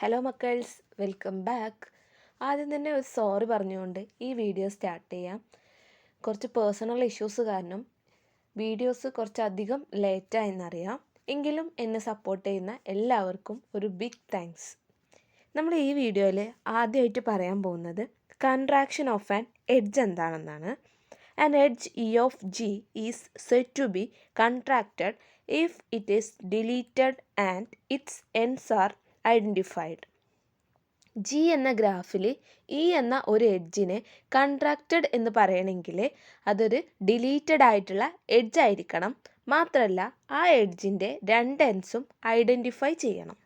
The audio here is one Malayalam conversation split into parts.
Hello മക്കൾസ്, welcome back. ആദ്യം തന്നെ ഒരു സോറി പറഞ്ഞുകൊണ്ട് ഈ വീഡിയോ സ്റ്റാർട്ട് ചെയ്യാം. കുറച്ച് പേഴ്സണൽ ഇഷ്യൂസ് കാരണം വീഡിയോസ് കുറച്ചധികം ലേറ്റായെന്നറിയാം. എങ്കിലും എന്നെ സപ്പോർട്ട് ചെയ്യുന്ന എല്ലാവർക്കും ഒരു ബിഗ് താങ്ക്സ്. നമ്മൾ ഈ വീഡിയോയിൽ ആദ്യമായിട്ട് പറയാൻ പോകുന്നത് കൺട്രാക്ഷൻ ഓഫ് ആൻ എഡ്ജ് എന്താണെന്നാണ്. An edge E of G is said to be contracted if it is deleted and its ends are identified. G എന്ന ഗ്രാഫിൽ ഇ എന്ന ഒരു എഡ്ജിനെ കൺട്രാക്റ്റഡ് എന്ന് പറയണമെങ്കിൽ അതൊരു ഡിലീറ്റഡ് ആയിട്ടുള്ള എഡ്ജ് ആയിരിക്കണം. മാത്രമല്ല ആ എഡ്ജിൻ്റെ രണ്ട് എൻഡ്സും ഐഡൻറ്റിഫൈ ചെയ്യണം.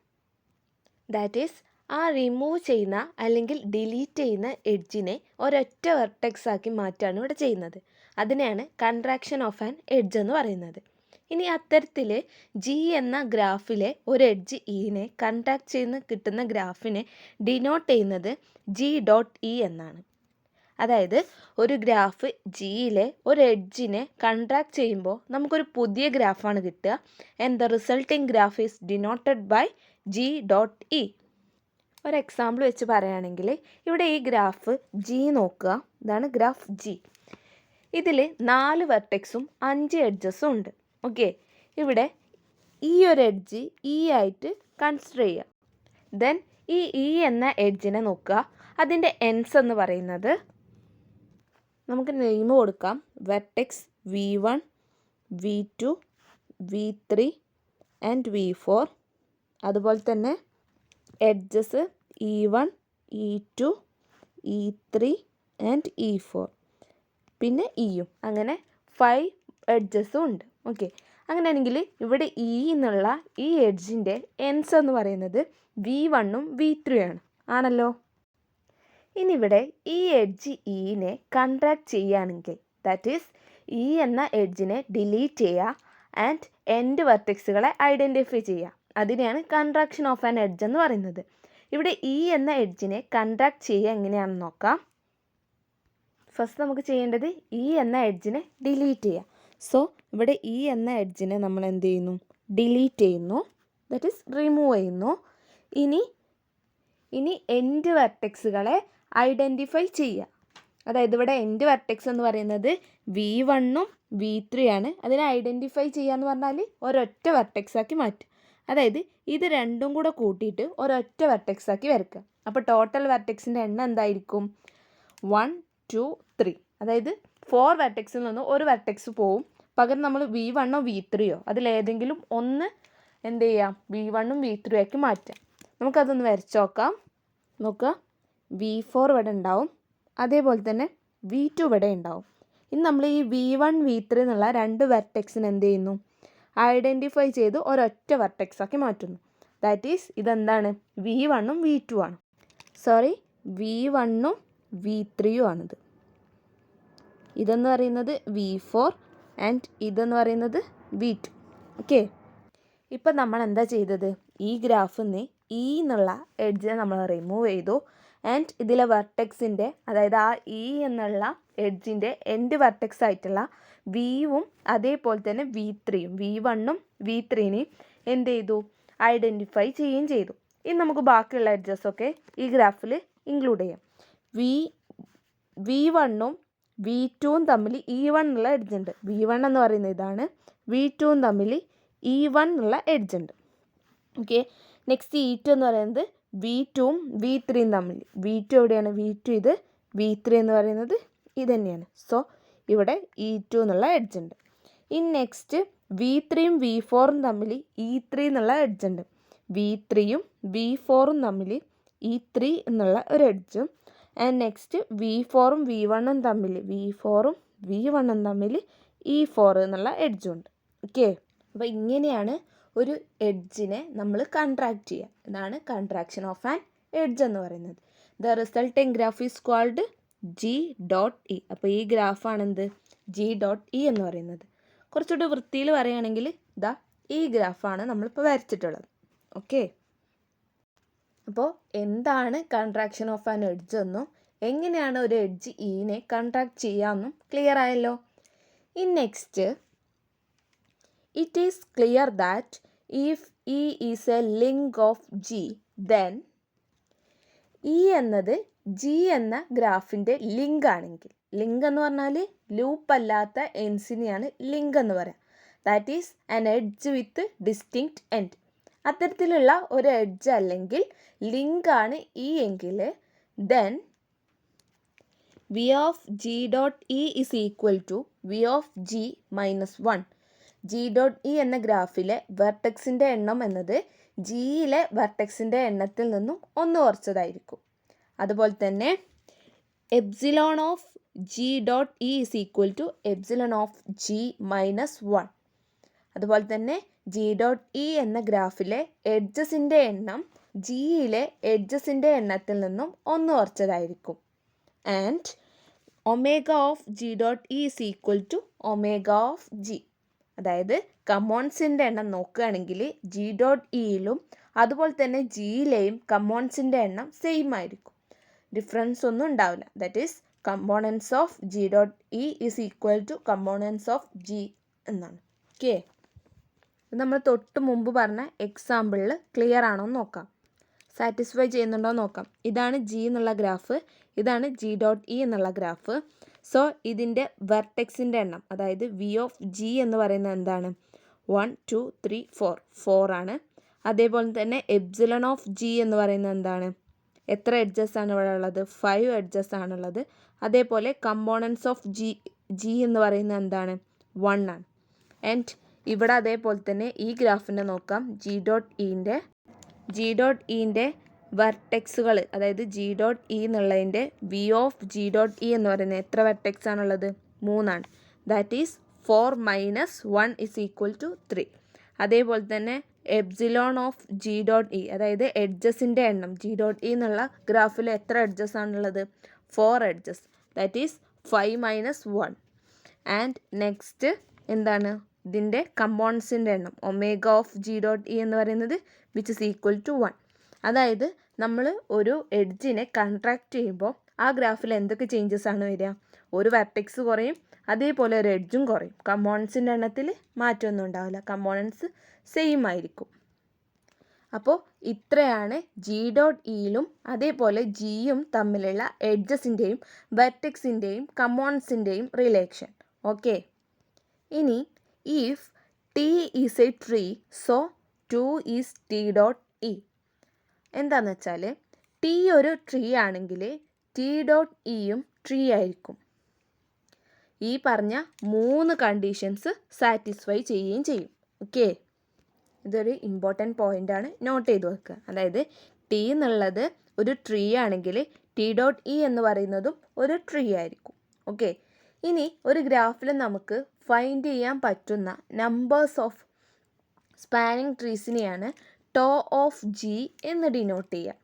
ദാറ്റ് ഈസ് ആ റിമൂവ് ചെയ്യുന്ന അല്ലെങ്കിൽ ഡിലീറ്റ് ചെയ്യുന്ന എഡ്ജിനെ ഒരൊറ്റ വെർട്ടെക്സ് ആക്കി മാറ്റുകയാണ് ഇവിടെ ചെയ്യുന്നത്. അതിനെയാണ് കൺട്രാക്ഷൻ ഓഫ് ആൻ എഡ്ജ് എന്ന് പറയുന്നത്. ഇനി അത്തരത്തിൽ ജി എന്ന ഗ്രാഫിലെ ഒരു എഡ്ജ് ഇനെ കൺട്രാക്ട് ചെയ്യുന്ന കിട്ടുന്ന ഗ്രാഫിനെ ഡിനോട്ട് ചെയ്യുന്നത് ജി ഡോട്ട് ഇ എന്നാണ്. അതായത് ഒരു ഗ്രാഫ് ജിയിലെ ഒരു എഡ്ജിനെ കൺട്രാക്ട് ചെയ്യുമ്പോൾ നമുക്കൊരു പുതിയ ഗ്രാഫാണ് കിട്ടുക. And the resulting graph is denoted by G dot E. ഒരു എക്സാമ്പിൾ വെച്ച് പറയുകയാണെങ്കിൽ ഇവിടെ ഈ ഗ്രാഫ് ജി നോക്കുക. ഇതാണ് ഗ്രാഫ് ജി. ഇതിൽ 4 വെർട്ടെക്സും 5 എഡ്ജസും ഉണ്ട്. ഓക്കെ, ഇവിടെ ഈ ഒരു എഡ്ജ് ഇ ആയിട്ട് കൺസിഡർ ചെയ്യുക. ദെൻ ഈ ഇ എന്ന എഡ്ജിനെ നോക്കുക. അതിൻ്റെ എൻഡ്സ് എന്ന് പറയുന്നത് നമുക്ക് നെയിം കൊടുക്കാം. Vertex V1, V2, V3 and V4. അതുപോലെ തന്നെ edges E1, E2, E3 and E4, പിന്നെ ഇയും. അങ്ങനെ 5 എഡ്ജസും ഉണ്ട്. ഓക്കെ, അങ്ങനെയാണെങ്കിൽ ഇവിടെ ഇ എന്നുള്ള ഈ എഡ്ജിൻ്റെ എൻഡ്സ് എന്ന് പറയുന്നത് V1ഉം V3 ആണല്ലോ. ഇനി ഇവിടെ ഈ എഡ്ജ് ഇനെ കൺട്രാക്ട് ചെയ്യുകയാണെങ്കിൽ, ദാറ്റ് ഈസ് ഇ എന്ന എഡ്ജിനെ ഡിലീറ്റ് ചെയ്യുക ആൻഡ് എൻഡ് വെർട്ടെക്സുകളെ ഐഡൻറ്റിഫൈ ചെയ്യുക. അതിനെയാണ് കൺട്രാക്ഷൻ ഓഫ് ആൻ എഡ്ജ് എന്ന് പറയുന്നത്. ഇവിടെ ഇ എന്ന എഡ്ജിനെ കൺട്രാക്ട് ചെയ്യുക എങ്ങനെയാണെന്ന് നോക്കാം. ഫസ്റ്റ് നമുക്ക് ചെയ്യേണ്ടത് ഇ എന്ന എഡ്ജിനെ ഡിലീറ്റ് ചെയ്യുക. സോ ഇവിടെ ഇ എന്ന എഡ്ജിനെ നമ്മൾ എന്ത് ചെയ്യുന്നു? ഡിലീറ്റ് ചെയ്യുന്നു, ദാറ്റ് ഈസ് റിമൂവ് ചെയ്യുന്നു. ഇനി എൻഡ് വെർട്ടെക്സുകളെ ഐഡൻറ്റിഫൈ ചെയ്യുക. അതായത് ഇവിടെ എൻഡ് വെർട്ടെക്സ് എന്ന് പറയുന്നത് V1ഉം V3 ആണ്. അതിനെ ഐഡൻറ്റിഫൈ ചെയ്യുക എന്ന് പറഞ്ഞാൽ ഒരൊറ്റ വെർട്ടെക്സ് ആക്കി മാറ്റുക. അതായത് ഇത് രണ്ടും കൂടെ കൂട്ടിയിട്ട് ഒരൊറ്റ വെർട്ടെക്സ് ആക്കി വരയ്ക്കുക. അപ്പോൾ ടോട്ടൽ വെർട്ടെക്സിൻ്റെ എണ്ണം എന്തായിരിക്കും? 1, 2, 3. അതായത് 4 വെർട്ടെക്സിൽ നിന്ന് ഒരു വെർട്ടെക്സ് പോവും. പകരം നമ്മൾ V1ഓ V3ഓ അതിലേതെങ്കിലും ഒന്ന് എന്ത് ചെയ്യാം? V1ഉം V3 ആക്കി മാറ്റാം. നമുക്കതൊന്ന് വരച്ച് നോക്കാം. നോക്കുക, V4 ഇവിടെ ഉണ്ടാവും, അതേപോലെ തന്നെ V2 ഇവിടെ ഉണ്ടാവും. ഇനി നമ്മൾ ഈ V1, V3 എന്നുള്ള രണ്ട് വെർട്ടെക്സിന് എന്ത് ചെയ്യുന്നു? ഐഡൻറ്റിഫൈ ചെയ്ത് ഒരൊറ്റ വെർട്ടെക്സ് ആക്കി മാറ്റുന്നു. ദാറ്റ് ഈസ് ഇതെന്താണ്? V1ഉം V2 ആണ്. സോറി, V1ഉം V3 ആണിത്. ഇതെന്ന് പറയുന്നത് V4 ആൻഡ് ഇതെന്ന് പറയുന്നത് V2. ഓക്കെ, ഇപ്പം നമ്മൾ എന്താ ചെയ്തത്? ഈ ഗ്രാഫിൽ നിന്ന് ഇ എന്നുള്ള എഡ്ജിനെ നമ്മൾ റിമൂവ് ചെയ്തു. ആൻഡ് ഇതിലെ വെർട്ടെക്സിൻ്റെ, അതായത് ആ ഇ എന്നുള്ള എഡ്ജിൻ്റെ എൻഡ് വെർട്ടെക്സ് ആയിട്ടുള്ള വിയും അതേപോലെ തന്നെ V3യും V1ഉം V3നെയും എന്ത് ചെയ്തു? ഐഡൻറ്റിഫൈ ചെയ്യുകയും ചെയ്തു. ഇനി നമുക്ക് ബാക്കിയുള്ള എഡ്ജസൊക്കെ ഈ ഗ്രാഫിൽ ഇൻക്ലൂഡ് ചെയ്യാം. V1ഉം V2ഉം തമ്മിൽ E1 എന്നുള്ള എഡ്ജ് ഉണ്ട്. V1 എന്ന് പറയുന്നത് ഇതാണ്. V2ഉം തമ്മിൽ E1 എന്നുള്ള എഡ്ജ് ഉണ്ട്. ഓക്കെ, നെക്സ്റ്റ് E2 എന്ന് പറയുന്നത് V2ഉം V3യും തമ്മിൽ. V2 എവിടെയാണ്? V2 ഇത്. V3 എന്ന് പറയുന്നത് ഇത് തന്നെയാണ്. സോ ഇവിടെ E2 എന്നുള്ള എഡ്ജ് ഉണ്ട്. ഇനി നെക്സ്റ്റ് V3യും V4ഉം തമ്മിൽ E3 എന്നുള്ള എഡ്ജ് ഉണ്ട്. V3യും V4ഉം തമ്മിൽ E3 എന്നുള്ള ഒരു എഡ്ജും. ആൻഡ് നെക്സ്റ്റ് V4ഉം V1ഉം തമ്മിൽ E4 എന്നുള്ള എഡ്ജും ഉണ്ട്. ഓക്കെ, അപ്പോൾ ഇങ്ങനെയാണ് ഒരു എഡ്ജിനെ നമ്മൾ കൺട്രാക്ട് ചെയ്യുക. ഇതാണ് കൺട്രാക്ഷൻ ഓഫ് ആൻ എഡ്ജ് എന്ന് പറയുന്നത്. The resulting graph is called G dot E. അപ്പോൾ ഈ ഗ്രാഫാണെന്ത്? ജി ഡോട്ട് ഇ എന്ന് പറയുന്നത്. കുറച്ചുകൂടി വൃത്തിയിൽ പറയുകയാണെങ്കിൽ ഇതാ ഈ ഗ്രാഫാണ് നമ്മളിപ്പോൾ വരച്ചിട്ടുള്ളത്. ഓക്കെ, അപ്പോൾ എന്താണ് കൺട്രാക്ഷൻ ഓഫ് ആൻ എഡ്ജ് എന്നും എങ്ങനെയാണ് ഒരു എഡ്ജ് ഇനെ കൺട്രാക്ട് ചെയ്യാമെന്നും ക്ലിയർ ആയല്ലോ. In next, it is clear that if E is a link of G, then E എന്നത് ജി എന്ന ഗ്രാഫിൻ്റെ ലിങ്ക് ആണെങ്കിൽ, ലിങ്ക് എന്ന് പറഞ്ഞാൽ ലൂപ്പ് അല്ലാത്ത എൻഡ്സിനെയാണ് ലിങ്ക് എന്ന് പറയാം. That is an edge with distinct end. അത്തരത്തിലുള്ള ഒരു എഡ്ജ് അല്ലെങ്കിൽ ലിങ്ക് ആണ് ഇ എങ്കിൽ then V of G dot E is equal to V of G minus 1. G dot E എന്ന ഗ്രാഫിലെ വെർട്ടെക്സിൻ്റെ എണ്ണം എന്നത് ജിയിലെ വെർട്ടെക്സിൻ്റെ എണ്ണത്തിൽ നിന്നും ഒന്ന് കുറച്ചതായിരിക്കും. അതുപോലെ തന്നെ epsilon of G dot E is equal to epsilon of G minus 1. അതുപോലെ തന്നെ ജി ഡോട്ട് ഇ എന്ന ഗ്രാഫിലെ എഡ്ജസിൻ്റെ എണ്ണം ജിയിലെ എഡ്ജസിൻ്റെ എണ്ണത്തിൽ നിന്നും ഒന്ന് കുറച്ചതായിരിക്കും. And omega of G dot E is equal to omega of G. അതായത് കമ്പോണൻസിൻ്റെ എണ്ണം നോക്കുകയാണെങ്കിൽ ജി ഡോട്ട് ഇയിലും അതുപോലെ തന്നെ ജിയിലെയും കമ്പോണൻസിൻ്റെ എണ്ണം സെയിം ആയിരിക്കും, ഡിഫറൻസ് ഒന്നും ഉണ്ടാവില്ല. That is components of G dot E is equal to components of G എന്നാണ്. ഓക്കെ, നമ്മൾ തൊട്ട് മുമ്പ് പറഞ്ഞ എക്സാമ്പിളിൽ ക്ലിയർ ആണോ എന്ന് നോക്കാം, സാറ്റിസ്ഫൈ ചെയ്യുന്നുണ്ടോ എന്ന് നോക്കാം. ഇതാണ് ജി എന്നുള്ള ഗ്രാഫ്, ഇതാണ് ജി ഡോട്ട് ഇ എന്നുള്ള ഗ്രാഫ്. സോ ഇതിൻ്റെ വെർട്ടെക്സിൻ്റെ എണ്ണം, അതായത് വി ഓഫ് ജി എന്ന് പറയുന്നത് എന്താണ്? 1 2 3 4 ആണ്. അതേപോലെ തന്നെ എപ്സിലോൺ ഓഫ് ജി എന്ന് പറയുന്നത് എന്താണ്? എത്ര എഡ്ജസ് ആണ് ഇവിടെ ഉള്ളത്? 5 എഡ്ജസ് ആണുള്ളത്. അതേപോലെ കമ്പോണൻസ് ഓഫ് ജി എന്ന് പറയുന്നത് എന്താണ്? 1 ആണ്. ആൻഡ് ഇവിടെ അതേപോലെ തന്നെ ഈ ഗ്രാഫിനെ നോക്കാം. ജി ഡോട്ട് ഇൻ്റെ വെർട്ടെക്സുകൾ, അതായത് ജി ഡോട്ട് ഇ എന്നുള്ളതിൻ്റെ V of G dot E എന്ന് പറയുന്നത് എത്ര വെർട്ടെക്സ് ആണുള്ളത്? 3 ആണ്. That is 4 minus 1 is equal to 3. അതേപോലെ തന്നെ epsilon of G dot E, അതായത് എഡ്ജസിൻ്റെ എണ്ണം ജി ഡോട്ട് ഇ എന്നുള്ള ഗ്രാഫിൽ എത്ര എഡ്ജസ് ആണുള്ളത്? 4 edges. That is 5 minus 1. And next എന്താണ്? ഇതിൻ്റെ കമ്പോണൻസിൻ്റെ എണ്ണം omega of G dot E എന്ന് പറയുന്നത് വിച്ച് ഇസ് ഈക്വൽ ടു 1. അതായത് നമ്മൾ ഒരു എഡ്ജിനെ കൺട്രാക്ട് ചെയ്യുമ്പോൾ ആ ഗ്രാഫിൽ എന്തൊക്കെ ചേഞ്ചസ് ആണ് വരിക? ഒരു വെർട്ടെക്സ് കുറയും, അതേപോലെ ഒരു എഡ്ജും കുറയും. കമ്പോണൻസിൻ്റെ എണ്ണത്തിൽ മാറ്റമൊന്നും ഉണ്ടാവില്ല, കമ്പോണൻസ് സെയിം ആയിരിക്കും. അപ്പോൾ ഇത്രയാണ് ജി ഡോട്ട് ഇയിലും അതേപോലെ ജിയും തമ്മിലുള്ള എഡ്ജസിൻ്റെയും വെർട്ടെക്സിൻ്റെയും കമ്പോണൻസിൻ്റെയും റിലേഷൻ. ഓക്കെ, ഇനി if T is A tree so 2 is T dot E. എന്താണെന്ന് വെച്ചാൽ ടി ഒരു ട്രീ ആണെങ്കിൽ ടി ഡോട്ട് ഇയും ട്രീ ആയിരിക്കും. ഈ പറഞ്ഞ 3 കണ്ടീഷൻസ് സാറ്റിസ്ഫൈ ചെയ്യുകയും ചെയ്യും. ഓക്കെ, ഇതൊരു ഇമ്പോർട്ടൻറ്റ് പോയിൻ്റാണ്, നോട്ട് ചെയ്ത് വെക്കുക. അതായത് ടി എന്നുള്ളത് ഒരു ട്രീ ആണെങ്കിൽ ടി ഡോട്ട് ഇ എന്ന് പറയുന്നതും ഒരു ട്രീ ആയിരിക്കും. ഓക്കെ, ഇനി ഒരു ഗ്രാഫിൽ നമുക്ക് ഫൈൻഡ് ചെയ്യാൻ പറ്റുന്ന നമ്പേഴ്സ് ഓഫ് സ്പാനിങ് ട്രീസിനെയാണ് ടോ ഓഫ് ജി എന്ന് ഡിനോട്ട് ചെയ്യുക.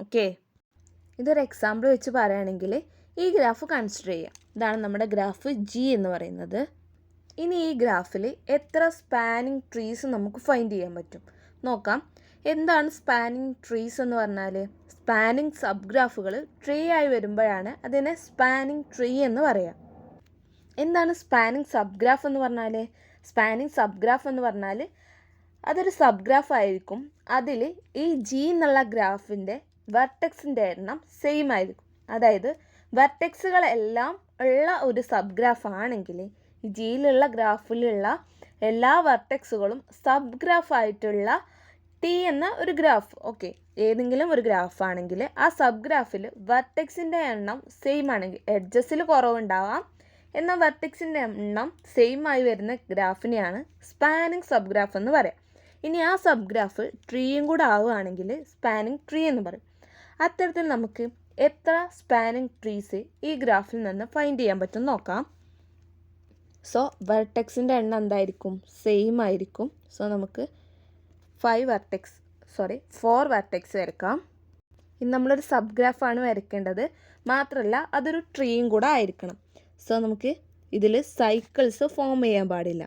ഓക്കെ, ഇതൊരു എക്സാമ്പിൾ വെച്ച് പറയുകയാണെങ്കിൽ ഈ ഗ്രാഫ് കൺസിഡർ ചെയ്യാം. ഇതാണ് നമ്മുടെ ഗ്രാഫ് ജി എന്ന് പറയുന്നത്. ഇനി ഈ ഗ്രാഫിൽ എത്ര സ്പാനിങ് ട്രീസ് നമുക്ക് ഫൈൻഡ് ചെയ്യാൻ പറ്റും നോക്കാം. എന്താണ് സ്പാനിങ് ട്രീസ് എന്ന് പറഞ്ഞാൽ? സ്പാനിങ് സബ് ഗ്രാഫുകൾ ട്രീ ആയി വരുമ്പോഴാണ് അതിനെ സ്പാനിങ് ട്രീ എന്ന് പറയാം. എന്താണ് സ്പാനിങ് സബ് ഗ്രാഫ് എന്ന് പറഞ്ഞാൽ? സ്പാനിങ് സബ് ഗ്രാഫ് എന്ന് പറഞ്ഞാൽ അതൊരു സബ് ഗ്രാഫ് ആയിരിക്കും. അതിൽ ഈ ജി എന്നുള്ള ഗ്രാഫിൻ്റെ വെർട്ടെക്സിൻ്റെ എണ്ണം സെയിം ആയിരിക്കും. അതായത് വെർട്ടെക്സുകളെല്ലാം ഉള്ള ഒരു സബ് ഗ്രാഫ് ആണെങ്കിൽ ഈ ജിയിലുള്ള ഗ്രാഫിലുള്ള എല്ലാ വെർട്ടെക്സുകളും സബ് ഗ്രാഫ് ആയിട്ടുള്ള ടി എന്ന ഒരു ഗ്രാഫ്, ഓക്കെ, ഏതെങ്കിലും ഒരു ഗ്രാഫ് ആണെങ്കിൽ ആ സബ് ഗ്രാഫിൽ വെർട്ടെക്സിൻ്റെ എണ്ണം സെയിം ആണെങ്കിൽ എഡ്ജസിൽ കുറവുണ്ടാവാം, എന്നാൽ വെർട്ടെക്സിൻ്റെ എണ്ണം സെയിം ആയി വരുന്ന ഗ്രാഫിനെയാണ് സ്പാനിങ് സബ് ഗ്രാഫ് എന്ന് പറയാം. ഇനി ആ സബ് ഗ്രാഫ് ട്രീയും കൂടെ ആവുകയാണെങ്കിൽ സ്പാനിങ് ട്രീ എന്ന് പറയും. അത്തരത്തിൽ നമുക്ക് എത്ര സ്പാനിങ് ട്രീസ് ഈ ഗ്രാഫിൽ നിന്ന് ഫൈൻഡ് ചെയ്യാൻ പറ്റും നോക്കാം. സോ വെർട്ടെക്സിൻ്റെ എണ്ണം എന്തായിരിക്കും? സെയിം ആയിരിക്കും. സോ നമുക്ക് 4 വെർട്ടെക്സ് വരക്കാം. ഇനി നമ്മളൊരു സബ് ഗ്രാഫാണ് വരയ്ക്കേണ്ടത്, മാത്രമല്ല അതൊരു ട്രീയും കൂടെ ആയിരിക്കണം. സോ നമുക്ക് ഇതിൽ സൈക്കിൾസ് ഫോം ചെയ്യാൻ പാടില്ല.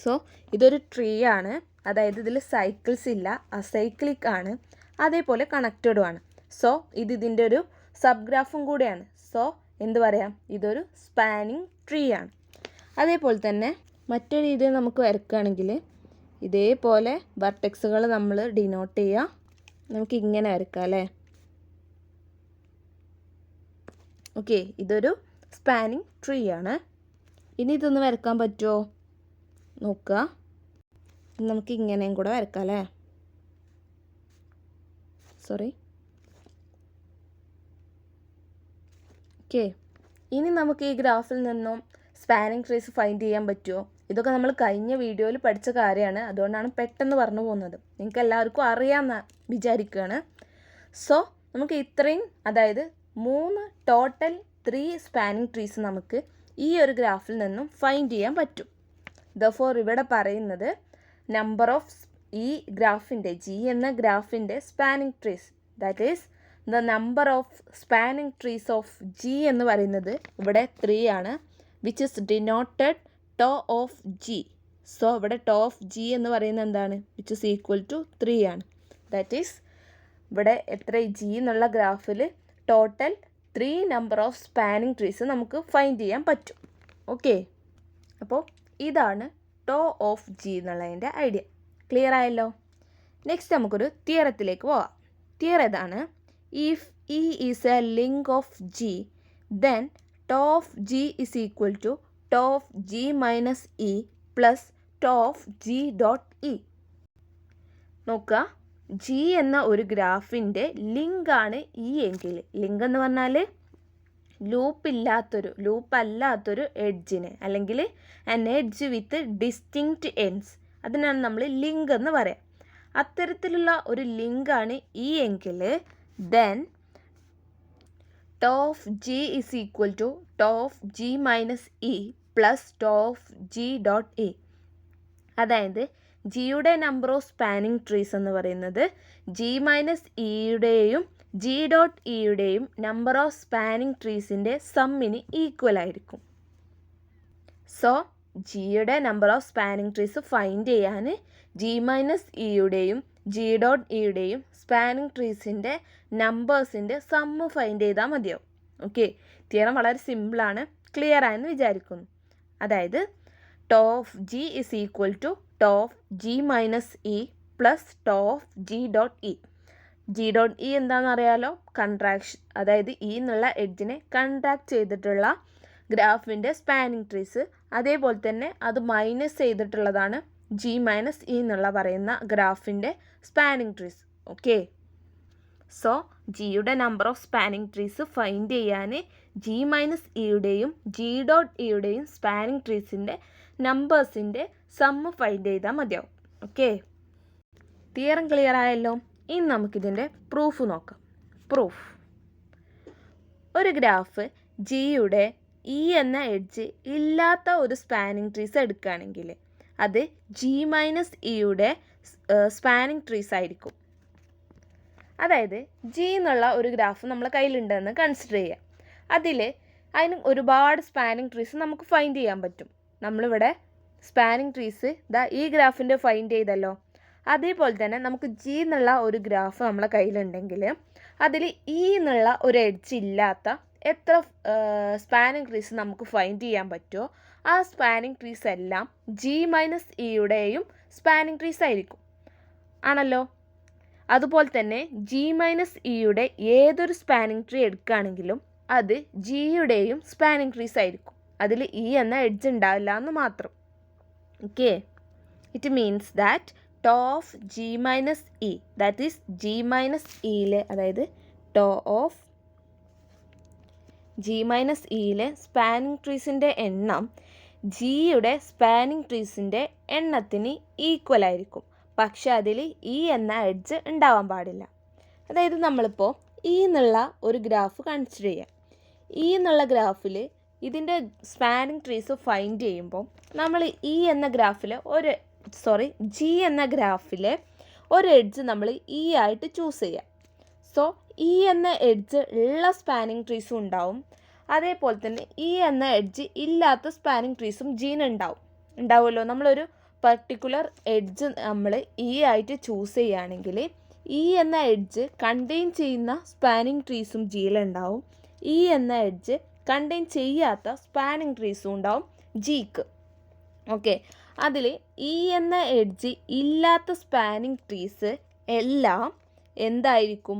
സോ ഇതൊരു ട്രീ ആണ്, അതായത് ഇതിൽ സൈക്കിൾസ് ഇല്ല, അസൈക്ലിക് ആണ്, അതേപോലെ കണക്റ്റഡും ആണ്. സോ ഇതിൻ്റെ ഒരു സബ് ഗ്രാഫും കൂടെയാണ്. സോ എന്ത് പറയാം? ഇതൊരു സ്പാനിങ് ട്രീ ആണ്. അതേപോലെ തന്നെ മറ്റൊരു രീതിയിൽ നമുക്ക് വരയ്ക്കുകയാണെങ്കിൽ ഇതേപോലെ വെർട്ടെക്സുകൾ നമ്മൾ ഡിനോട്ട് ചെയ്യുക. നമുക്ക് ഇങ്ങനെ വരക്കാം അല്ലേ. ഓക്കെ, ഇതൊരു സ്പാനിങ് ട്രീ ആണ്. ഇനി ഇതൊന്ന് വരക്കാൻ പറ്റുമോ നോക്കുക. നമുക്ക് ഇങ്ങനെയും കൂടെ വരക്കാം അല്ലേ. സോറി. ഓക്കെ, ഇനി നമുക്ക് ഈ ഗ്രാഫിൽ നിന്നും സ്പാനിങ് ട്രീസ് ഫൈൻഡ് ചെയ്യാൻ പറ്റുമോ? ഇതൊക്കെ നമ്മൾ കഴിഞ്ഞ വീഡിയോയിൽ പഠിച്ച കാര്യമാണ്, അതുകൊണ്ടാണ് പെട്ടെന്ന് പറഞ്ഞു പോകുന്നത്. നിങ്ങൾക്ക് എല്ലാവർക്കും അറിയാമെന്ന് വിചാരിക്കുകയാണ്. സോ നമുക്ക് ഇത്രയും, അതായത് 3 സ്പാനിങ് ട്രീസ് നമുക്ക് ഈ ഒരു ഗ്രാഫിൽ നിന്നും ഫൈൻഡ് ചെയ്യാൻ പറ്റും. ദഫോർ ഇവിടെ പറയുന്നത് നമ്പർ ഓഫ് ഈ ഗ്രാഫിൻ്റെ ജി എന്ന ഗ്രാഫിൻ്റെ spanning trees, that is the number of spanning trees of G എന്ന് പറയുന്നത് ഇവിടെ 3 ആണ്, which is denoted tau of G. So ഇവിടെ ടോ ഓഫ് ജി എന്ന് പറയുന്നത് എന്താണ്? വിച്ച് ഇസ് ഈക്വൽ ടു 3 ആണ്. ദാറ്റ് ഈസ് ഇവിടെ എത്ര ജി എന്നുള്ള ഗ്രാഫിൽ total 3 number of spanning trees നമുക്ക് ഫൈൻഡ് ചെയ്യാൻ പറ്റും. ഓക്കെ, അപ്പോൾ ഇതാണ് ടോ ഓഫ് ജി എന്നുള്ളതിൻ്റെ ഐഡിയ. ക്ലിയർ ആയല്ലോ. നെക്സ്റ്റ് നമുക്കൊരു തിയറത്തിലേക്ക് പോവാം. തിയർ ഏതാണ്? If E is a link of G, then tau of G is equal to tau of G minus E plus tau of G dot E. നോക്കുക, ജി എന്ന ഒരു ഗ്രാഫിൻ്റെ ലിങ്കാണ് ഇ എങ്കിൽ, ലിങ്ക് എന്ന് പറഞ്ഞാൽ ലൂപ്പല്ലാത്തൊരു എഡ്ജിന്, അല്ലെങ്കിൽ an edge with distinct ends, അതിനാണ് നമ്മൾ ലിങ്ക് എന്ന് പറയാം. അത്തരത്തിലുള്ള ഒരു ലിങ്കാണ് ഇ എങ്കിൽ, then tau of G is equal to tau of G minus E plus tau of G dot E. അതായത് ജിയുടെ നമ്പർ ഓഫ് സ്പാനിങ് ട്രീസ് എന്ന് പറയുന്നത് ജി മൈനസ് ഇയുടെയും ജി ഡോട്ട് ഇയുടെയും നമ്പർ ഓഫ് സ്പാനിങ് ട്രീസിൻ്റെ സമ്മിന് ഈക്വൽ ആയിരിക്കും. സോ ജിയുടെ number of spanning trees find ചെയ്യാൻ ജി മൈനസ് ഇയുടെയും ജി ഡോട്ട് ഇയുടെയും സ്പാനിങ് ട്രീസിൻ്റെ നമ്പേഴ്സിൻ്റെ സമ്മ് ഫൈൻഡ് ചെയ്താൽ മതിയാവും. ഓക്കെ, തിയറം വളരെ സിമ്പിളാണ്, ക്ലിയർ ആയെന്ന് വിചാരിക്കുന്നു. അതായത് tau of G is equal to tau of G minus E plus tau of G dot E. G dot E എന്താണെന്ന് അറിയാലോ, കൺട്രാക്ഷൻ, അതായത് ഇ എന്നുള്ള എഡ്ജിനെ കൺട്രാക്ട് ചെയ്തിട്ടുള്ള ഗ്രാഫിൻ്റെ സ്പാനിങ് ട്രീസ്. അതേപോലെ തന്നെ അത് മൈനസ് ചെയ്തിട്ടുള്ളതാണ് ജി മൈനസ് ഇ എന്നുള്ള പറയുന്ന ഗ്രാഫിൻ്റെ സ്പാനിങ് ട്രീസ്. ഓക്കെ, സോ ജിയുടെ number of spanning trees find ചെയ്യാൻ ജി മൈനസ് ഇയുടെയും ജി ഡോട്ട് ഇയുടെയും സ്പാനിങ് ട്രീസിൻ്റെ നമ്പേഴ്സിൻ്റെ സമ്മ് ഫൈൻഡ് ചെയ്താൽ മതിയാവും. ഓക്കെ, തിയറം ക്ലിയർ ആയല്ലോ. ഇനി നമുക്കിതിൻ്റെ പ്രൂഫ് നോക്കാം. പ്രൂഫ്: ഒരു ഗ്രാഫ് ജിയുടെ ഇ എന്ന എഡ്ജ് ഇല്ലാത്ത ഒരു സ്പാനിങ് ട്രീസ് എടുക്കുകയാണെങ്കിൽ അത് ജി മൈനസ് ഇയുടെ സ്പാനിങ് ട്രീസ് ആയിരിക്കും. അതായത് ജി എന്നുള്ള ഒരു ഗ്രാഫ് നമ്മളെ കയ്യിലുണ്ടെന്ന് കൺസിഡർ ചെയ്യാം. അതിന് ഒരുപാട് സ്പാനിങ് ട്രീസ് നമുക്ക് ഫൈൻഡ് ചെയ്യാൻ പറ്റും. നമ്മളിവിടെ സ്പാനിങ് ട്രീസ് ഈ ഗ്രാഫിൻ്റെ ഫൈൻഡ് ചെയ്തല്ലോ. അതേപോലെ തന്നെ നമുക്ക് ജി എന്നുള്ള ഒരു ഗ്രാഫ് നമ്മളെ കയ്യിലുണ്ടെങ്കിൽ അതിൽ ഇ എന്നുള്ള ഒരു എഡ്ജ് ഇല്ലാത്ത എത്ര സ്പാനിങ് ട്രീസ് നമുക്ക് ഫൈൻഡ് ചെയ്യാൻ പറ്റുമോ ആ സ്പാനിങ് ട്രീസ് എല്ലാം ജി മൈനസ് ഇയുടെയും സ്പാനിങ് ട്രീസ് ആയിരിക്കും. ആണല്ലോ. അതുപോലെ തന്നെ ജി മൈനസ് ഇയുടെ ഏതൊരു സ്പാനിങ് ട്രീ എടുക്കുകയാണെങ്കിലും അത് ജിയുടെയും സ്പാനിങ് ട്രീസ് ആയിരിക്കും. അതിൽ ഇ എന്ന എഡ്ജ് ഉണ്ടാവില്ല എന്ന് മാത്രം. Okay, it means that tau of G minus e, that is G minus ഇയിലെ, അതായത് ടോ ഓഫ് ജി മൈനസ് ഇയിലെ സ്പാനിങ് ട്രീസിൻ്റെ എണ്ണം ജിയുടെ സ്പാനിങ് ട്രീസിൻ്റെ എണ്ണത്തിന് ഈക്വൽ ആയിരിക്കും. പക്ഷെ അതിൽ ഇ എന്ന എഡ്ജ് ഉണ്ടാവാൻ പാടില്ല. അതായത് നമ്മളിപ്പോൾ ഇ എന്നുള്ള ഒരു ഗ്രാഫ് കൺസിഡർ ചെയ്യാം. ഇ എന്നുള്ള ഗ്രാഫിൽ ഇതിൻ്റെ സ്പാനിങ് ട്രീസ് ഫൈൻഡ് ചെയ്യുമ്പോൾ നമ്മൾ ജി എന്ന ഗ്രാഫിലെ ഒരു എഡ്ജ് നമ്മൾ ഇ ആയിട്ട് ചൂസ് ചെയ്യാം. സോ ഇ എന്ന എഡ്ജ് ഉള്ള സ്പാനിങ് ട്രീസും ഉണ്ടാവും, അതേപോലെ തന്നെ ഇ എന്ന എഡ്ജ് ഇല്ലാത്ത സ്പാനിങ് ട്രീസും ഉണ്ടാവുമല്ലോ. നമ്മളൊരു പർട്ടിക്കുലർ എഡ്ജ് നമ്മൾ ഇ ആയിട്ട് ചൂസ് ചെയ്യുകയാണെങ്കിൽ ഇ എന്ന എഡ്ജ് കണ്ടെയ്ൻ ചെയ്യുന്ന സ്പാനിങ് ട്രീസും ജിയിലുണ്ടാവും, ഇ എന്ന എഡ്ജ് കണ്ടെയ്ൻ ചെയ്യാത്ത സ്പാനിങ് ട്രീസും ഉണ്ടാവും ജിക്ക്. ഓക്കെ, അതിൽ ഇ എന്ന എഡ്ജ് ഇല്ലാത്ത സ്പാനിങ് ട്രീസ് എല്ലാം എന്തായിരിക്കും?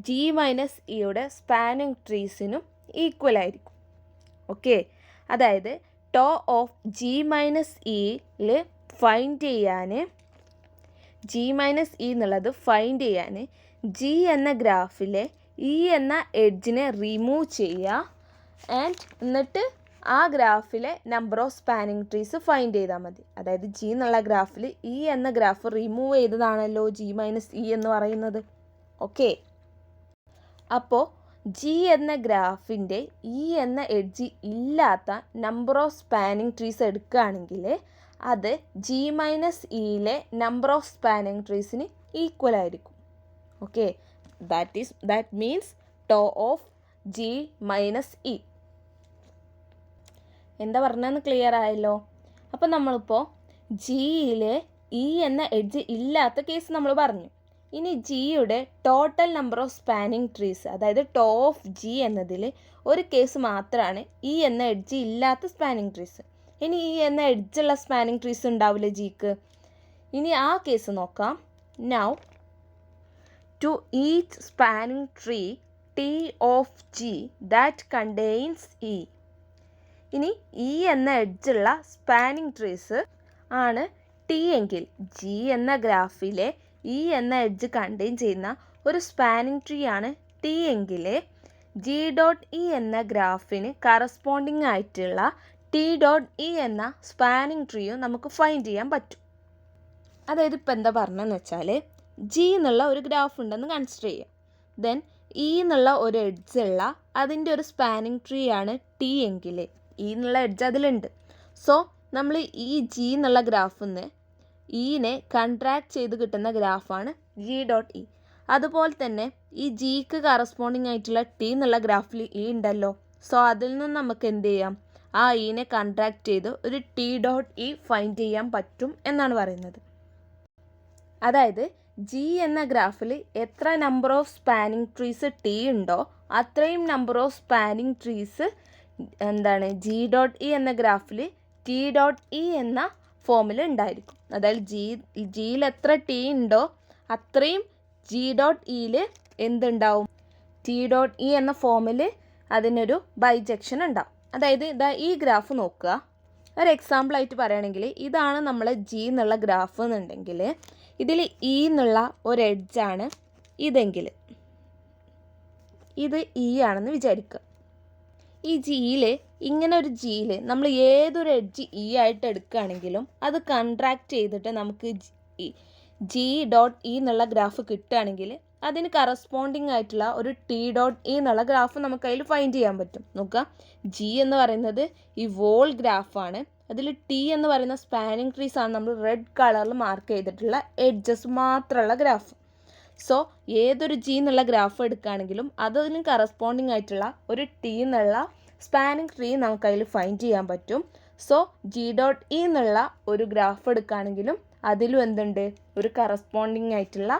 ജി മൈനസ് ഇയുടെ സ്പാനിങ് ട്രീസിനും ഈക്വൽ ആയിരിക്കും. ഓക്കെ, അതായത് ടോ ഓഫ് ജി മൈനസ് ഇയിൽ ഫൈൻഡ് ചെയ്യാൻ എന്നുള്ളത് ഫൈൻഡ് ചെയ്യാൻ ജി എന്ന ഗ്രാഫിലെ ഇ എന്ന എഡ്ജിനെ റിമൂവ് ചെയ്യുക ആൻഡ് എന്നിട്ട് ആ ഗ്രാഫിലെ number of spanning trees find ചെയ്താൽ മതി. അതായത് ജി എന്നുള്ള ഗ്രാഫിൽ ഇ എന്ന ഗ്രാഫ് റിമൂവ് ചെയ്തതാണല്ലോ ജി മൈനസ് ഇ എന്ന് പറയുന്നത്. ഓക്കെ, അപ്പോൾ ജി എന്ന ഗ്രാഫിൻ്റെ ഇ എന്ന എഡ്ജ് ഇല്ലാത്ത നമ്പർ ഓഫ് സ്പാനിങ് ട്രീസ് എടുക്കുകയാണെങ്കിൽ അത് ജി മൈനസ് ഇയിലെ നമ്പർ ഓഫ് സ്പാനിങ് ട്രീസിന് ഈക്വൽ ആയിരിക്കും. Okay, that means tau of G minus e. എന്താ പറഞ്ഞതെന്ന് ക്ലിയർ ആയല്ലോ? അപ്പോൾ നമ്മളിപ്പോൾ ജിയിലെ ഇ എന്ന എഡ്ജ് ഇല്ലാത്ത കേസ് നമ്മൾ പറഞ്ഞു. ഇനി ജിയുടെ total number of spanning trees, അതായത് ടോ ഓഫ് ജി എന്നതിൽ ഒരു കേസ് മാത്രമാണ് ഇ എന്ന എഡ്ജ് ഇല്ലാത്ത സ്പാനിങ് ട്രീസ്. ഇനി ഇ എന്ന എഡ്ജുള്ള സ്പാനിങ് ട്രീസ് ഉണ്ടാവില്ലേ ജിക്ക്? ഇനി ആ കേസ് നോക്കാം. Now to each spanning tree T of G that contains E. ഇനി ഇ എന്ന എഡ്ജുള്ള സ്പാനിങ് ട്രീസ് ആണ് ടി എങ്കിൽ, ജി എന്ന ഗ്രാഫിലെ ഇ എന്ന എഡ്ജ് കണ്ടെയ്ൻ ചെയ്യുന്ന ഒരു സ്പാനിങ് ട്രീ ആണ് ടി എങ്കിൽ ജി ഡോട്ട് ഇ എന്ന ഗ്രാഫിന് കറസ്പോണ്ടിങ് ആയിട്ടുള്ള ടി ഡോട്ട് ഇ എന്ന സ്പാനിങ് ട്രീയും നമുക്ക് ഫൈൻഡ് ചെയ്യാൻ പറ്റും. അതായത് ഇപ്പം എന്താ പറഞ്ഞതെന്ന് വെച്ചാൽ, ജി എന്നുള്ള ഒരു ഗ്രാഫ് ഉണ്ടെന്ന് കൺസിഡർ ചെയ്യാം. ദെൻ ഇ എന്നുള്ള ഒരു എഡ്ജുള്ള അതിൻ്റെ ഒരു സ്പാനിങ് ട്രീ ആണ് ടി എങ്കിൽ, ഇ എന്നുള്ള എഡ്ജ് അതിലുണ്ട്. സോ നമ്മൾ ഈ ജി എന്നുള്ള ഗ്രാഫിൽ നിന്ന് ഇനെ കൺട്രാക്ട് ചെയ്ത് കിട്ടുന്ന ഗ്രാഫാണ് ജി ഡോട്ട് ഇ. അതുപോലെ തന്നെ ഈ ജിക്ക് കറസ്പോണ്ടിങ് ആയിട്ടുള്ള ടി എന്നുള്ള ഗ്രാഫിൽ ഇ ഉണ്ടല്ലോ. സോ അതിൽ നിന്ന് നമുക്ക് എന്ത് ചെയ്യാം? ആ ഇനെ കൺട്രാക്ട് ചെയ്ത് ഒരു ടി ഡോട്ട് ഇ ഫൈൻഡ് ചെയ്യാൻ പറ്റും എന്നാണ് പറയുന്നത്. അതായത് ജി എന്ന ഗ്രാഫിൽ എത്ര number of spanning trees T ഉണ്ടോ അത്രയും നമ്പർ ഓഫ് സ്പാനിങ് ട്രീസ് എന്താണ് ജി ഡോട്ട് ഇ എന്ന ഗ്രാഫിൽ ടി ഡോട്ട് ഇ എന്ന ഫോമിൽ ഉണ്ടായിരിക്കും. അതായത് ജിയിൽ എത്ര ടി ഉണ്ടോ അത്രയും ജി ഡോട്ട് ഇയിൽ എന്തുണ്ടാവും? ടി ഡോട്ട് ഇ എന്ന ഫോമിൽ അതിനൊരു ബൈജക്ഷൻ ഉണ്ടാവും. അതായത് ഇതാ ഈ ഗ്രാഫ് നോക്കുക. ഒരു എക്സാമ്പിളായിട്ട് പറയുകയാണെങ്കിൽ ഇതാണ് നമ്മളെ ജി എന്നുള്ള ഗ്രാഫ് എന്നുണ്ടെങ്കിൽ ഇതിൽ ഇ എന്നുള്ള ഒരു എഡ്ജാണ് ഇതെങ്കിൽ ഇത് ഇ ആണെന്ന് വിചാരിക്കുക. ഈ ജിയിൽ ഇങ്ങനെ ഒരു ജിയിൽ നമ്മൾ ഏതൊരു എഡ്ജ് ഇ ആയിട്ട് എടുക്കുകയാണെങ്കിലും അത് കൺട്രാക്ട് ചെയ്തിട്ട് നമുക്ക് ജി ഡോട്ട് ഇ എന്നുള്ള ഗ്രാഫ് കിട്ടുകയാണെങ്കിൽ അതിന് കറസ്പോണ്ടിങ് ആയിട്ടുള്ള ഒരു ടി ഡോട്ട് ഇ എന്നുള്ള ഗ്രാഫ് നമുക്ക് അതിൽ ഫൈൻഡ് ചെയ്യാൻ പറ്റും. നോക്കുക, ജി എന്ന് പറയുന്നത് ഈ വോൾ ഗ്രാഫാണ്. അതിൽ ടി എന്ന് പറയുന്ന സ്പാനിങ് ട്രീസ് ആണ് നമ്മൾ റെഡ് കളറിൽ മാർക്ക് ചെയ്തിട്ടുള്ള എഡ്ജസ് മാത്രമുള്ള ഗ്രാഫ്. സോ ഏതൊരു ജി എന്നുള്ള ഗ്രാഫ് എടുക്കുകയാണെങ്കിലും അതിന് കറസ്പോണ്ടിങ് ആയിട്ടുള്ള ഒരു ടി എന്നുള്ള സ്പാനിങ് ട്രീ നമുക്ക് അതിൽ ഫൈൻഡ് ചെയ്യാൻ പറ്റും. സോ ജി ഡോട്ട് ഇ എന്നുള്ള ഒരു ഗ്രാഫ് എടുക്കുകയാണെങ്കിലും അതിലും എന്തുണ്ട്? ഒരു കറസ്പോണ്ടിങ് ആയിട്ടുള്ള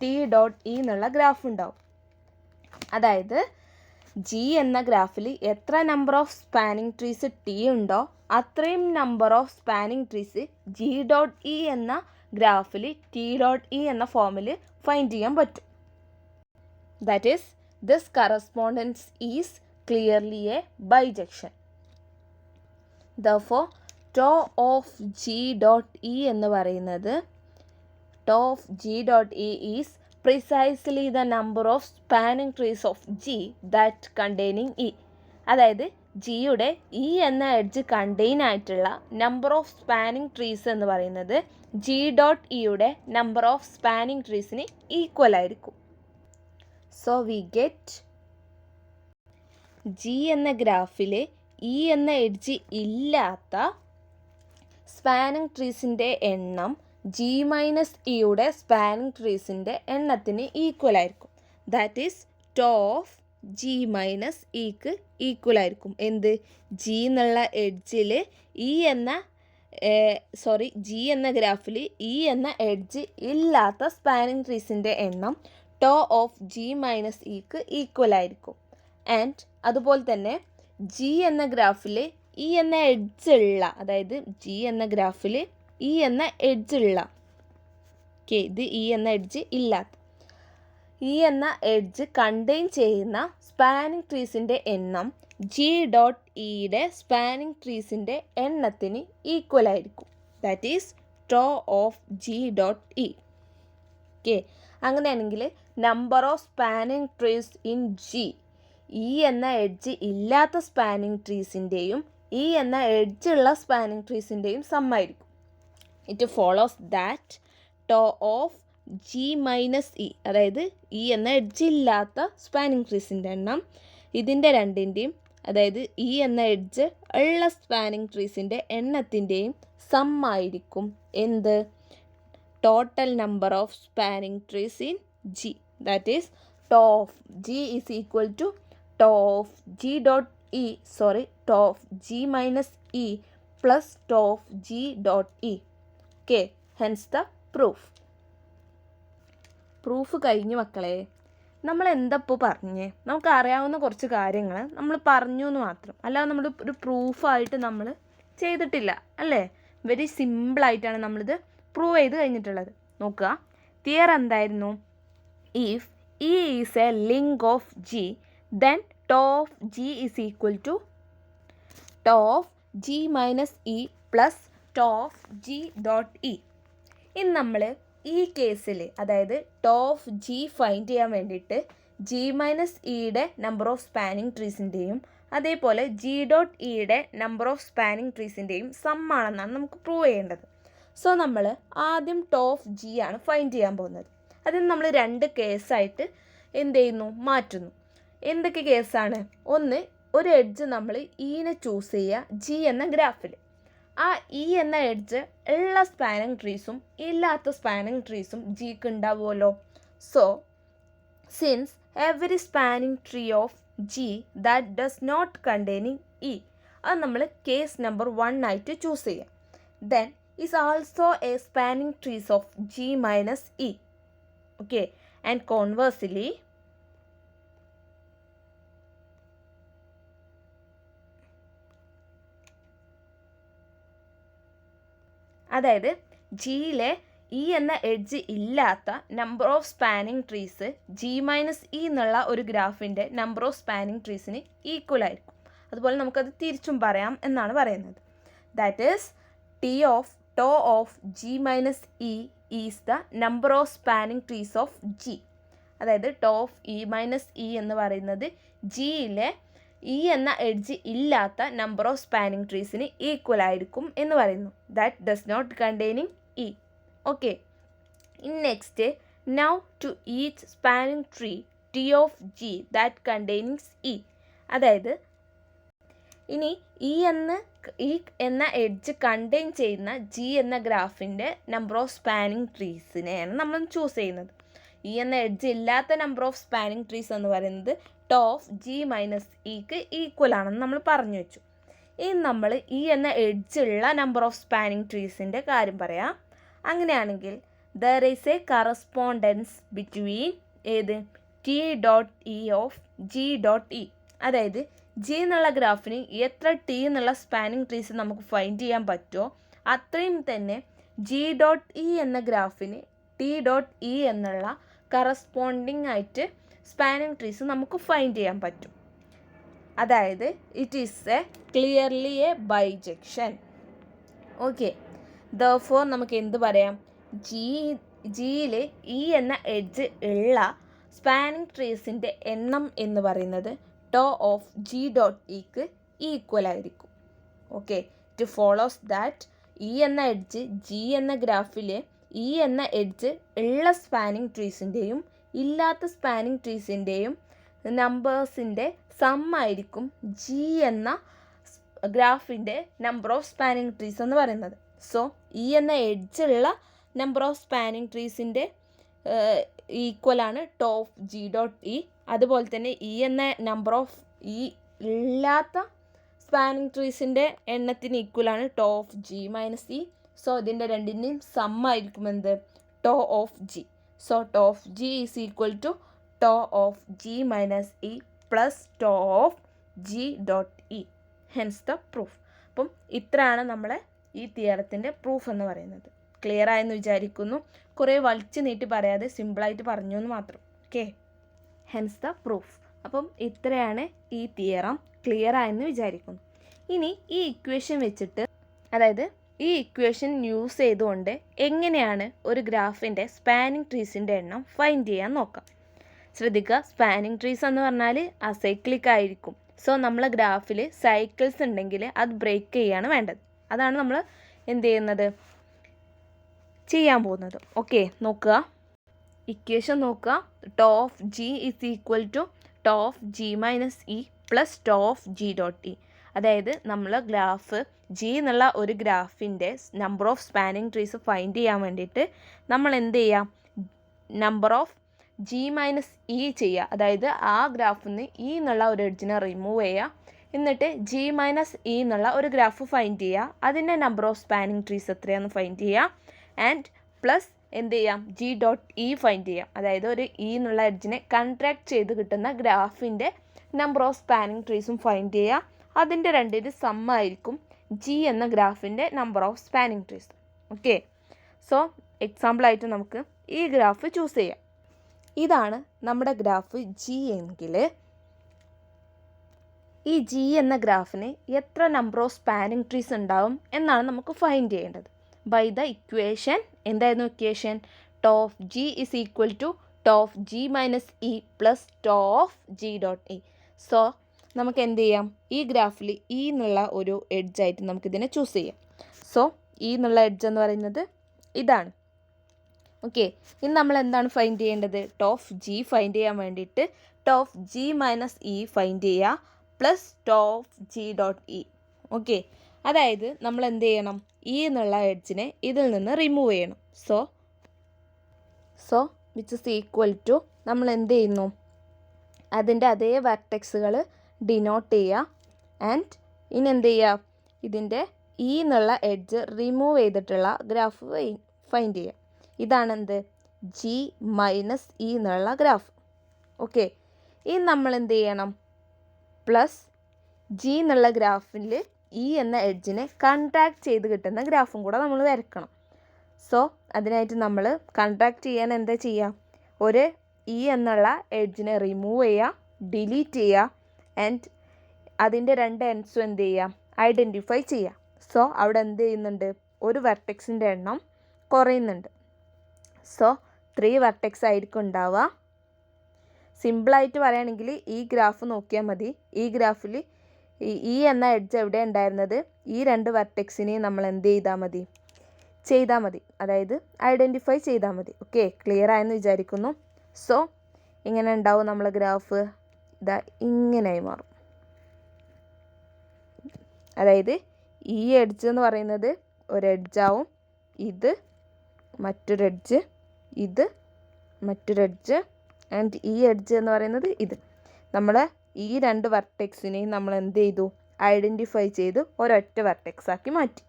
ടി ഡോട്ട് ഇ എന്നുള്ള ഗ്രാഫ് ഉണ്ടാവും. അതായത് ജി എന്ന ഗ്രാഫിൽ എത്ര number of spanning trees T ഉണ്ടോ അത്രയും number of spanning trees G dot E എന്ന ഗ്രാഫിൽ ടി ഡോട്ട് ഇ എന്ന ഫോമിൽ ഫൈൻഡ് ചെയ്യാൻ പറ്റും. That is this correspondence is clearly a bijection. Therefore tau of G dot E എന്ന് പറയുന്നത് tau of G dot E is precisely the number of spanning trees of G that containing E. അതായത് ജിയുടെ ഇ എന്ന എഡ്ജ് കണ്ടെയ്ൻ ആയിട്ടുള്ള നമ്പർ ഓഫ് സ്പാനിങ് ട്രീസ് എന്ന് പറയുന്നത് ജി ഡോട്ട് ഇയുടെ നമ്പർ ഓഫ് സ്പാനിങ് ട്രീസിന് ഈക്വൽ ആയിരിക്കും. സോ വി ഗെറ്റ് ജി എന്ന ഗ്രാഫിൽ ഇ എന്ന എഡ്ജ് ഇല്ലാത്ത സ്പാനിങ് ട്രീസിൻ്റെ എണ്ണം ജി മൈനസ് ഇയുടെ സ്പാനിങ് ട്രീസിൻ്റെ എണ്ണത്തിന് ഈക്വൽ ആയിരിക്കും. That is tau of G minus ഇക്ക് ഈക്വൽ ആയിരിക്കും. എന്ത്? ജി എന്നുള്ള എഡ്ജിൽ ജി എന്ന ഗ്രാഫിൽ ഇ എന്ന എഡ്ജ് ഇല്ലാത്ത സ്പാനിങ് ട്രീസിൻ്റെ എണ്ണം ടോ ഓഫ് ജി മൈനസ് ഇക്ക് ഈക്വൽ ആയിരിക്കും. ആൻഡ് അതുപോലെ തന്നെ ജി എന്ന ഗ്രാഫിൽ ഇ എന്ന എഡ്ജുള്ള, അതായത് ജി എന്ന ഗ്രാഫിൽ ഇ എന്ന എഡ്ജുള്ള, ഇത് ഇ എന്ന എഡ്ജ് ഇല്ലാത്ത, ഇ എന്ന എഡ്ജ് കണ്ടെയ്ൻ ചെയ്യുന്ന സ്പാനിങ് ട്രീസിൻ്റെ എണ്ണം ജി ഡോട്ട് ഇയുടെ സ്പാനിങ് ട്രീസിൻ്റെ എണ്ണത്തിന് ഈക്വൽ ആയിരിക്കും. That is tau of G dot E. Okay, അങ്ങനെയാണെങ്കിൽ number of spanning trees in G, e എന്ന എഡ്ജ് ഇല്ലാത്ത സ്പാനിങ് ട്രീസിൻ്റെയും ഇ എന്ന എഡ്ജ് ഉള്ള സ്പാനിങ് ട്രീസിൻ്റെയും സമ്മായിരിക്കും. It follows that tau of G minus e, അതായത് ഇ എന്ന എഡ്ജ് ഇല്ലാത്ത സ്പാനിങ് ട്രീസിൻ്റെ എണ്ണം ഇതിൻ്റെ രണ്ടിൻ്റെയും, അതായത് ഇ എന്ന എഡ്ജ് ഉള്ള സ്പാനിങ് ട്രീസിൻ്റെ എണ്ണത്തിൻ്റെയും സമ്മായിരിക്കും എന്ത്? Total number of spanning trees in G. That is tau of G is equal to tau of G dot E, tau of G minus E plus tau of G dot E. Okay, hence the proof കഴിഞ്ഞു മക്കളെ. നമ്മൾ എന്തപ്പോൾ പറഞ്ഞേ? നമുക്ക് അറിയാവുന്ന കുറച്ച് കാര്യങ്ങൾ നമ്മൾ പറഞ്ഞു എന്ന് മാത്രം, അല്ലാതെ നമ്മൾ ഒരു പ്രൂഫായിട്ട് നമ്മൾ ചെയ്തിട്ടില്ല അല്ലേ? വെരി സിമ്പിളായിട്ടാണ് നമ്മളിത് പ്രൂവ് ചെയ്ത് കഴിഞ്ഞിട്ടുള്ളത്. നോക്കുക, തിയർ എന്തായിരുന്നു? If E is a link of G, then tau of G is equal to tau of G minus E plus tau of G dot E. ഇനി നമ്മൾ ഈ കേസിൽ, അതായത് ടോ ഓഫ് ജി ഫൈൻഡ് ചെയ്യാൻ വേണ്ടിയിട്ട് ജി മൈനസ് ഇയുടെ നമ്പർ ഓഫ് സ്പാനിങ് ട്രീസിൻ്റെയും അതേപോലെ ജി ഡോട്ട് ഇയുടെ നമ്പർ ഓഫ് സ്പാനിങ് ട്രീസിൻ്റെയും സമ്മാണെന്നാണ് നമുക്ക് പ്രൂവ് ചെയ്യേണ്ടത്. സോ നമ്മൾ ആദ്യം ടോ ഓഫ് ജി ആണ് ഫൈൻഡ് ചെയ്യാൻ പോകുന്നത്. അതിന് നമ്മൾ രണ്ട് കേസായിട്ട് എന്ത് ചെയ്യുന്നു? മാറ്റുന്നു. എന്തൊക്കെ കേസാണ്? ഒന്ന്, ഒരു എഡ്ജ് നമ്മൾ ഇനെ ചൂസ് ചെയ്യുക ജി എന്ന ഗ്രാഫിൽ. ആ ഇ എന്ന എഡ്ജ് ഉള്ള സ്പാനിങ് ട്രീസും ഇല്ലാത്ത സ്പാനിങ് ട്രീസും ജിക്ക് ഉണ്ടാവുമല്ലോ. So since every spanning tree of G that does not containing E, അത് നമ്മൾ കേസ് നമ്പർ 1 ആയിട്ട് ചൂസ് ചെയ്യാം. Then is also a spanning trees of G minus E. Okay, and conversely അതായത് ജിയിലെ ഇ എന്ന എഡ്ജ് ഇല്ലാത്ത number of spanning trees G minus E എന്നുള്ള ഒരു ഗ്രാഫിൻ്റെ നമ്പർ ഓഫ് സ്പാനിങ് ട്രീസിന് ഈക്വൽ ആയിരിക്കും. അതുപോലെ നമുക്കത് തിരിച്ചും പറയാം എന്നാണ് പറയുന്നത്. That is tau of G minus e is the number of spanning trees of G. അതായത് tau of e minus e എന്ന് പറയുന്നത് ജിയിലെ ഇ എന്ന എഡ്ജ് ഇല്ലാത്ത നമ്പർ ഓഫ് സ്പാനിങ് ട്രീസിന് ഈക്വൽ ആയിരിക്കും എന്ന് പറയുന്നു. That does not containing e. Okay, next, now to each spanning tree T of G that containings e. അതായത് ഇനി ഇ എന്ന എഡ്ജ് കണ്ടെയ്ൻ ചെയ്യുന്ന ജി എന്ന ഗ്രാഫിൻ്റെ നമ്പർ ഓഫ് സ്പാനിങ് ട്രീസിനെയാണ് നമ്മൾ ചൂസ് ചെയ്യുന്നത്. ഇ എന്ന എഡ്ജ് ഇല്ലാത്ത നമ്പർ ഓഫ് സ്പാനിങ് ട്രീസ് എന്ന് പറയുന്നത് ടോ ഓഫ് ജി മൈനസ് ഇക്ക് ഈക്വൽ ആണെന്ന് നമ്മൾ പറഞ്ഞു വെച്ചു. ഇനി നമ്മൾ ഇ എന്ന എഡ്ജ് ഉള്ള നമ്പർ ഓഫ് സ്പാനിങ് ട്രീസിൻ്റെ കാര്യം പറയാം. അങ്ങനെയാണെങ്കിൽ there is A correspondence between T dot E of G dot E. അതായത് ജി എന്നുള്ള ഗ്രാഫിന് എത്ര ടി എന്നുള്ള സ്പാനിങ് ട്രീസ് നമുക്ക് ഫൈൻഡ് ചെയ്യാൻ പറ്റുമോ അത്രയും തന്നെ ജി ഡോട്ട് ഇ എന്ന ഗ്രാഫിന് ടി ഡോട്ട് ഇ എന്നുള്ള കറസ്പോണ്ടിങ് ആയിട്ട് സ്പാനിങ് ട്രീസ് നമുക്ക് ഫൈൻഡ് ചെയ്യാൻ പറ്റും. അതായത് it is clearly A bijection. Okay, therefore നമുക്ക് എന്ത് പറയാം? ജിയിൽ ഇ എന്ന എഡ്ജ് ഉള്ള സ്പാനിങ് ട്രീസിൻ്റെ എണ്ണം എന്ന് പറയുന്നത് ടോ ഓഫ് ജി ഡോട്ട് ഇക്ക് ഈക്വൽ ആയിരിക്കും. Okay, it follows that E എന്ന എഡ്ജ് ജി എന്ന ഗ്രാഫിലെ ഇ എന്ന എഡ്ജ് ഉള്ള സ്പാനിങ് ട്രീസിൻ്റെയും ഇല്ലാത്ത സ്പാനിങ് ട്രീസിൻ്റെയും നമ്പേഴ്സിൻ്റെ സമ്മായിരിക്കും ജി എന്ന ഗ്രാഫിൻ്റെ നമ്പർ ഓഫ് സ്പാനിങ് ട്രീസ് എന്ന് പറയുന്നത്. സോ ഇ എന്ന എഡ്ജുള്ള നമ്പർ ഓഫ് സ്പാനിങ് ട്രീസിൻ്റെ ഈക്വലാണ് tau of G dot e. അതുപോലെ തന്നെ ഇ എന്ന നമ്പർ ഓഫ് ഇ ഇല്ലാത്ത സ്പാനിങ് ട്രീസിൻ്റെ എണ്ണത്തിന് ഈക്വലാണ് tau of G minus e. So ഇതിൻ്റെ രണ്ടിൻ്റെയും സമ്മായിരിക്കും എന്ത്? Tau of G. So tau of G is equal to tau of G minus E plus tau of G dot e. Hence the proof. അപ്പം ഇത്രയാണ് നമ്മളെ ഈ തിയറത്തിൻ്റെ പ്രൂഫ് എന്ന് പറയുന്നത്. ക്ലിയർ ആയെന്ന് വിചാരിക്കുന്നു. കുറേ വലിച്ചു നീട്ടി പറയാതെ സിമ്പിളായിട്ട് പറഞ്ഞു എന്ന് മാത്രം. Okay, hence the proof. അപ്പം ഇത്രയാണ് ഈ തിയറം. ക്ലിയർ ആയെന്ന് വിചാരിക്കുന്നു. ഇനി ഈ ഇക്വേഷൻ വെച്ചിട്ട്, അതായത് ഈ ഇക്വേഷൻ യൂസ് ചെയ്തുകൊണ്ട് എങ്ങനെയാണ് ഒരു ഗ്രാഫിൻ്റെ സ്പാനിങ് ട്രീസിൻ്റെ എണ്ണം ഫൈൻഡ് ചെയ്യാൻ നോക്കാം. ശ്രദ്ധിക്കുക, സ്പാനിങ് ട്രീസ് എന്ന് പറഞ്ഞാൽ അസൈക്ലിക് ആയിരിക്കും. സോ നമ്മൾ ഗ്രാഫിൽ സൈക്കിൾസ് ഉണ്ടെങ്കിൽ അത് ബ്രേക്ക് ചെയ്യാണ് വേണ്ടത്. അതാണ് നമ്മൾ എന്ത് ചെയ്യുന്നത്, ചെയ്യാൻ പോകുന്നത്. ഓക്കെ, നോക്കുക, ഇക്വേഷൻ നോക്കുക. Tau of G is equal to tau of G minus E plus tau of G dot E. അതായത് നമ്മൾ ഗ്രാഫ് ജി എന്നുള്ള ഒരു ഗ്രാഫിൻ്റെ number of spanning trees find ചെയ്യാൻ വേണ്ടിയിട്ട് നമ്മൾ എന്ത് ചെയ്യാം, number of G minus e ചെയ്യുക. അതായത് ആ ഗ്രാഫിൽ നിന്ന് ഇ എന്നുള്ള ഒരു എഡ്ജിനെ റിമൂവ് ചെയ്യുക. എന്നിട്ട് ജി മൈനസ് ഇ എന്നുള്ള ഒരു ഗ്രാഫ് ഫൈൻഡ് ചെയ്യുക. അതിൻ്റെ നമ്പർ ഓഫ് സ്പാനിങ് ട്രീസ് എത്രയാണെന്ന് ഫൈൻഡ് ചെയ്യുക. ആൻഡ് പ്ലസ് എന്ത് ചെയ്യാം, ജി ഡോട്ട് ഇ ഫൈൻഡ് ചെയ്യാം. അതായത് ഒരു ഇ എന്നുള്ള എഡ്ജിനെ കൺട്രാക്ട് ചെയ്ത് കിട്ടുന്ന ഗ്രാഫിൻ്റെ നമ്പർ ഓഫ് സ്പാനിങ് ട്രീസും ഫൈൻഡ് ചെയ്യുക. അതിൻ്റെ രണ്ടിൻ്റെ സമ്മായിരിക്കും ജി എന്ന ഗ്രാഫിൻ്റെ number of spanning trees. Okay, so എക്സാമ്പിളായിട്ട് നമുക്ക് ഈ ഗ്രാഫ് ചൂസ് ചെയ്യാം. ഇതാണ് നമ്മുടെ ഗ്രാഫ് ജി എങ്കിൽ ഈ ജി എന്ന ഗ്രാഫിന് എത്ര നമ്പർ ഓഫ് സ്പാനിങ് ട്രീസ് ഉണ്ടാവും എന്നാണ് നമുക്ക് ഫൈൻഡ് ചെയ്യേണ്ടത്. ബൈ ദ ഇക്വേഷൻ, എന്തായിരുന്നു equation, tau of G is equal to tau of G minus E plus tau of G dot E. So നമുക്ക് എന്ത് ചെയ്യാം, ഈ ഗ്രാഫിൽ ഇ എന്നുള്ള ഒരു എഡ്ജായിട്ട് നമുക്കിതിനെ ചൂസ് ചെയ്യാം. സോ ഇ എന്നുള്ള എഡ്ജ് എന്ന് പറയുന്നത് ഇതാണ്. ഓക്കെ, ഇനി നമ്മൾ എന്താണ് ഫൈൻഡ് ചെയ്യേണ്ടത്, ടോ ഓഫ് ജി ഫൈൻഡ് ചെയ്യാൻ വേണ്ടിയിട്ട് tau of G minus e find ചെയ്യുക plus tau of G dot E. Okay, അതായത് നമ്മൾ എന്ത് ചെയ്യണം, ഇ എന്നുള്ള എഡ്ജിനെ ഇതിൽ നിന്ന് റിമൂവ് ചെയ്യണം. So which is equal to, നമ്മൾ എന്ത് ചെയ്യുന്നു, അതിൻ്റെ അതേ വെർട്ടെക്സുകൾ ഡിനോട്ട് ചെയ്യുക. ആൻഡ് ഇനി എന്ത് ചെയ്യുക, ഇതിൻ്റെ ഇ എന്നുള്ള എഡ്ജ് റിമൂവ് ചെയ്തിട്ടുള്ള ഗ്രാഫ് ഫൈൻഡ് ചെയ്യുക. ഇതാണ് എന്ത്, ജി മൈനസ് ഇ എന്നുള്ള ഗ്രാഫ്. ഓക്കെ, ഇനി നമ്മൾ എന്ത് ചെയ്യണം, പ്ലസ് ജി എന്നുള്ള ഗ്രാഫിൽ ഇ എന്ന എഡ്ജിനെ കൺട്രാക്ട് ചെയ്ത് കിട്ടുന്ന ഗ്രാഫും കൂടെ നമ്മൾ വരക്കണം. സോ അതിനായിട്ട് നമ്മൾ കൺട്രാക്ട് ചെയ്യാൻ എന്താ ചെയ്യുക, ഒരു ഇ എന്നുള്ള എഡ്ജിനെ റിമൂവ് ചെയ്യുക, ഡിലീറ്റ് ചെയ്യുക. ആൻഡ് അതിൻ്റെ രണ്ട് എൻഡ്സും എന്ത് ചെയ്യുക, ഐഡൻറ്റിഫൈ ചെയ്യുക. സോ അവിടെ എന്ത് ചെയ്യുന്നുണ്ട്, ഒരു വെർട്ടെക്സിൻ്റെ എണ്ണം കുറയുന്നുണ്ട്. സോ 3 വെർട്ടെക്സ് ആയിരിക്കും ഉണ്ടാവുക. സിമ്പിളായിട്ട് പറയുകയാണെങ്കിൽ ഈ ഗ്രാഫ് നോക്കിയാൽ മതി. ഈ ഗ്രാഫിൽ ഇ എന്ന എഡ്ജ് എവിടെ ഉണ്ടായിരുന്നത്, ഈ 2 വെർട്ടെക്സിനെയും നമ്മൾ എന്ത് ചെയ്താൽ മതി, അതായത് ഐഡൻറ്റിഫൈ ചെയ്താൽ മതി. ഓക്കെ, ക്ലിയർ ആയെന്ന് വിചാരിക്കുന്നു. സോ ഇങ്ങനെ ഉണ്ടാവും നമ്മളെ ഗ്രാഫ്, ഇതാ ഇങ്ങനെയായി മാറും. അതായത് ഈ എഡ്ജ് എന്ന് പറയുന്നത് ഒരു എഡ്ജാവും, ഇത് മറ്റൊരു എഡ്ജ്, ഇത് മറ്റൊരു എഡ്ജ്, ആൻഡ് ഈ എഡ്ജ് എന്ന് പറയുന്നത് ഇത്. നമ്മൾ ഈ 2 വെർട്ടെക്സിനെയും നമ്മൾ എന്ത് ചെയ്തു, ഐഡൻറ്റിഫൈ ചെയ്ത് ഒരൊറ്റ വെർട്ടെക്സ് ആക്കി മാറ്റി.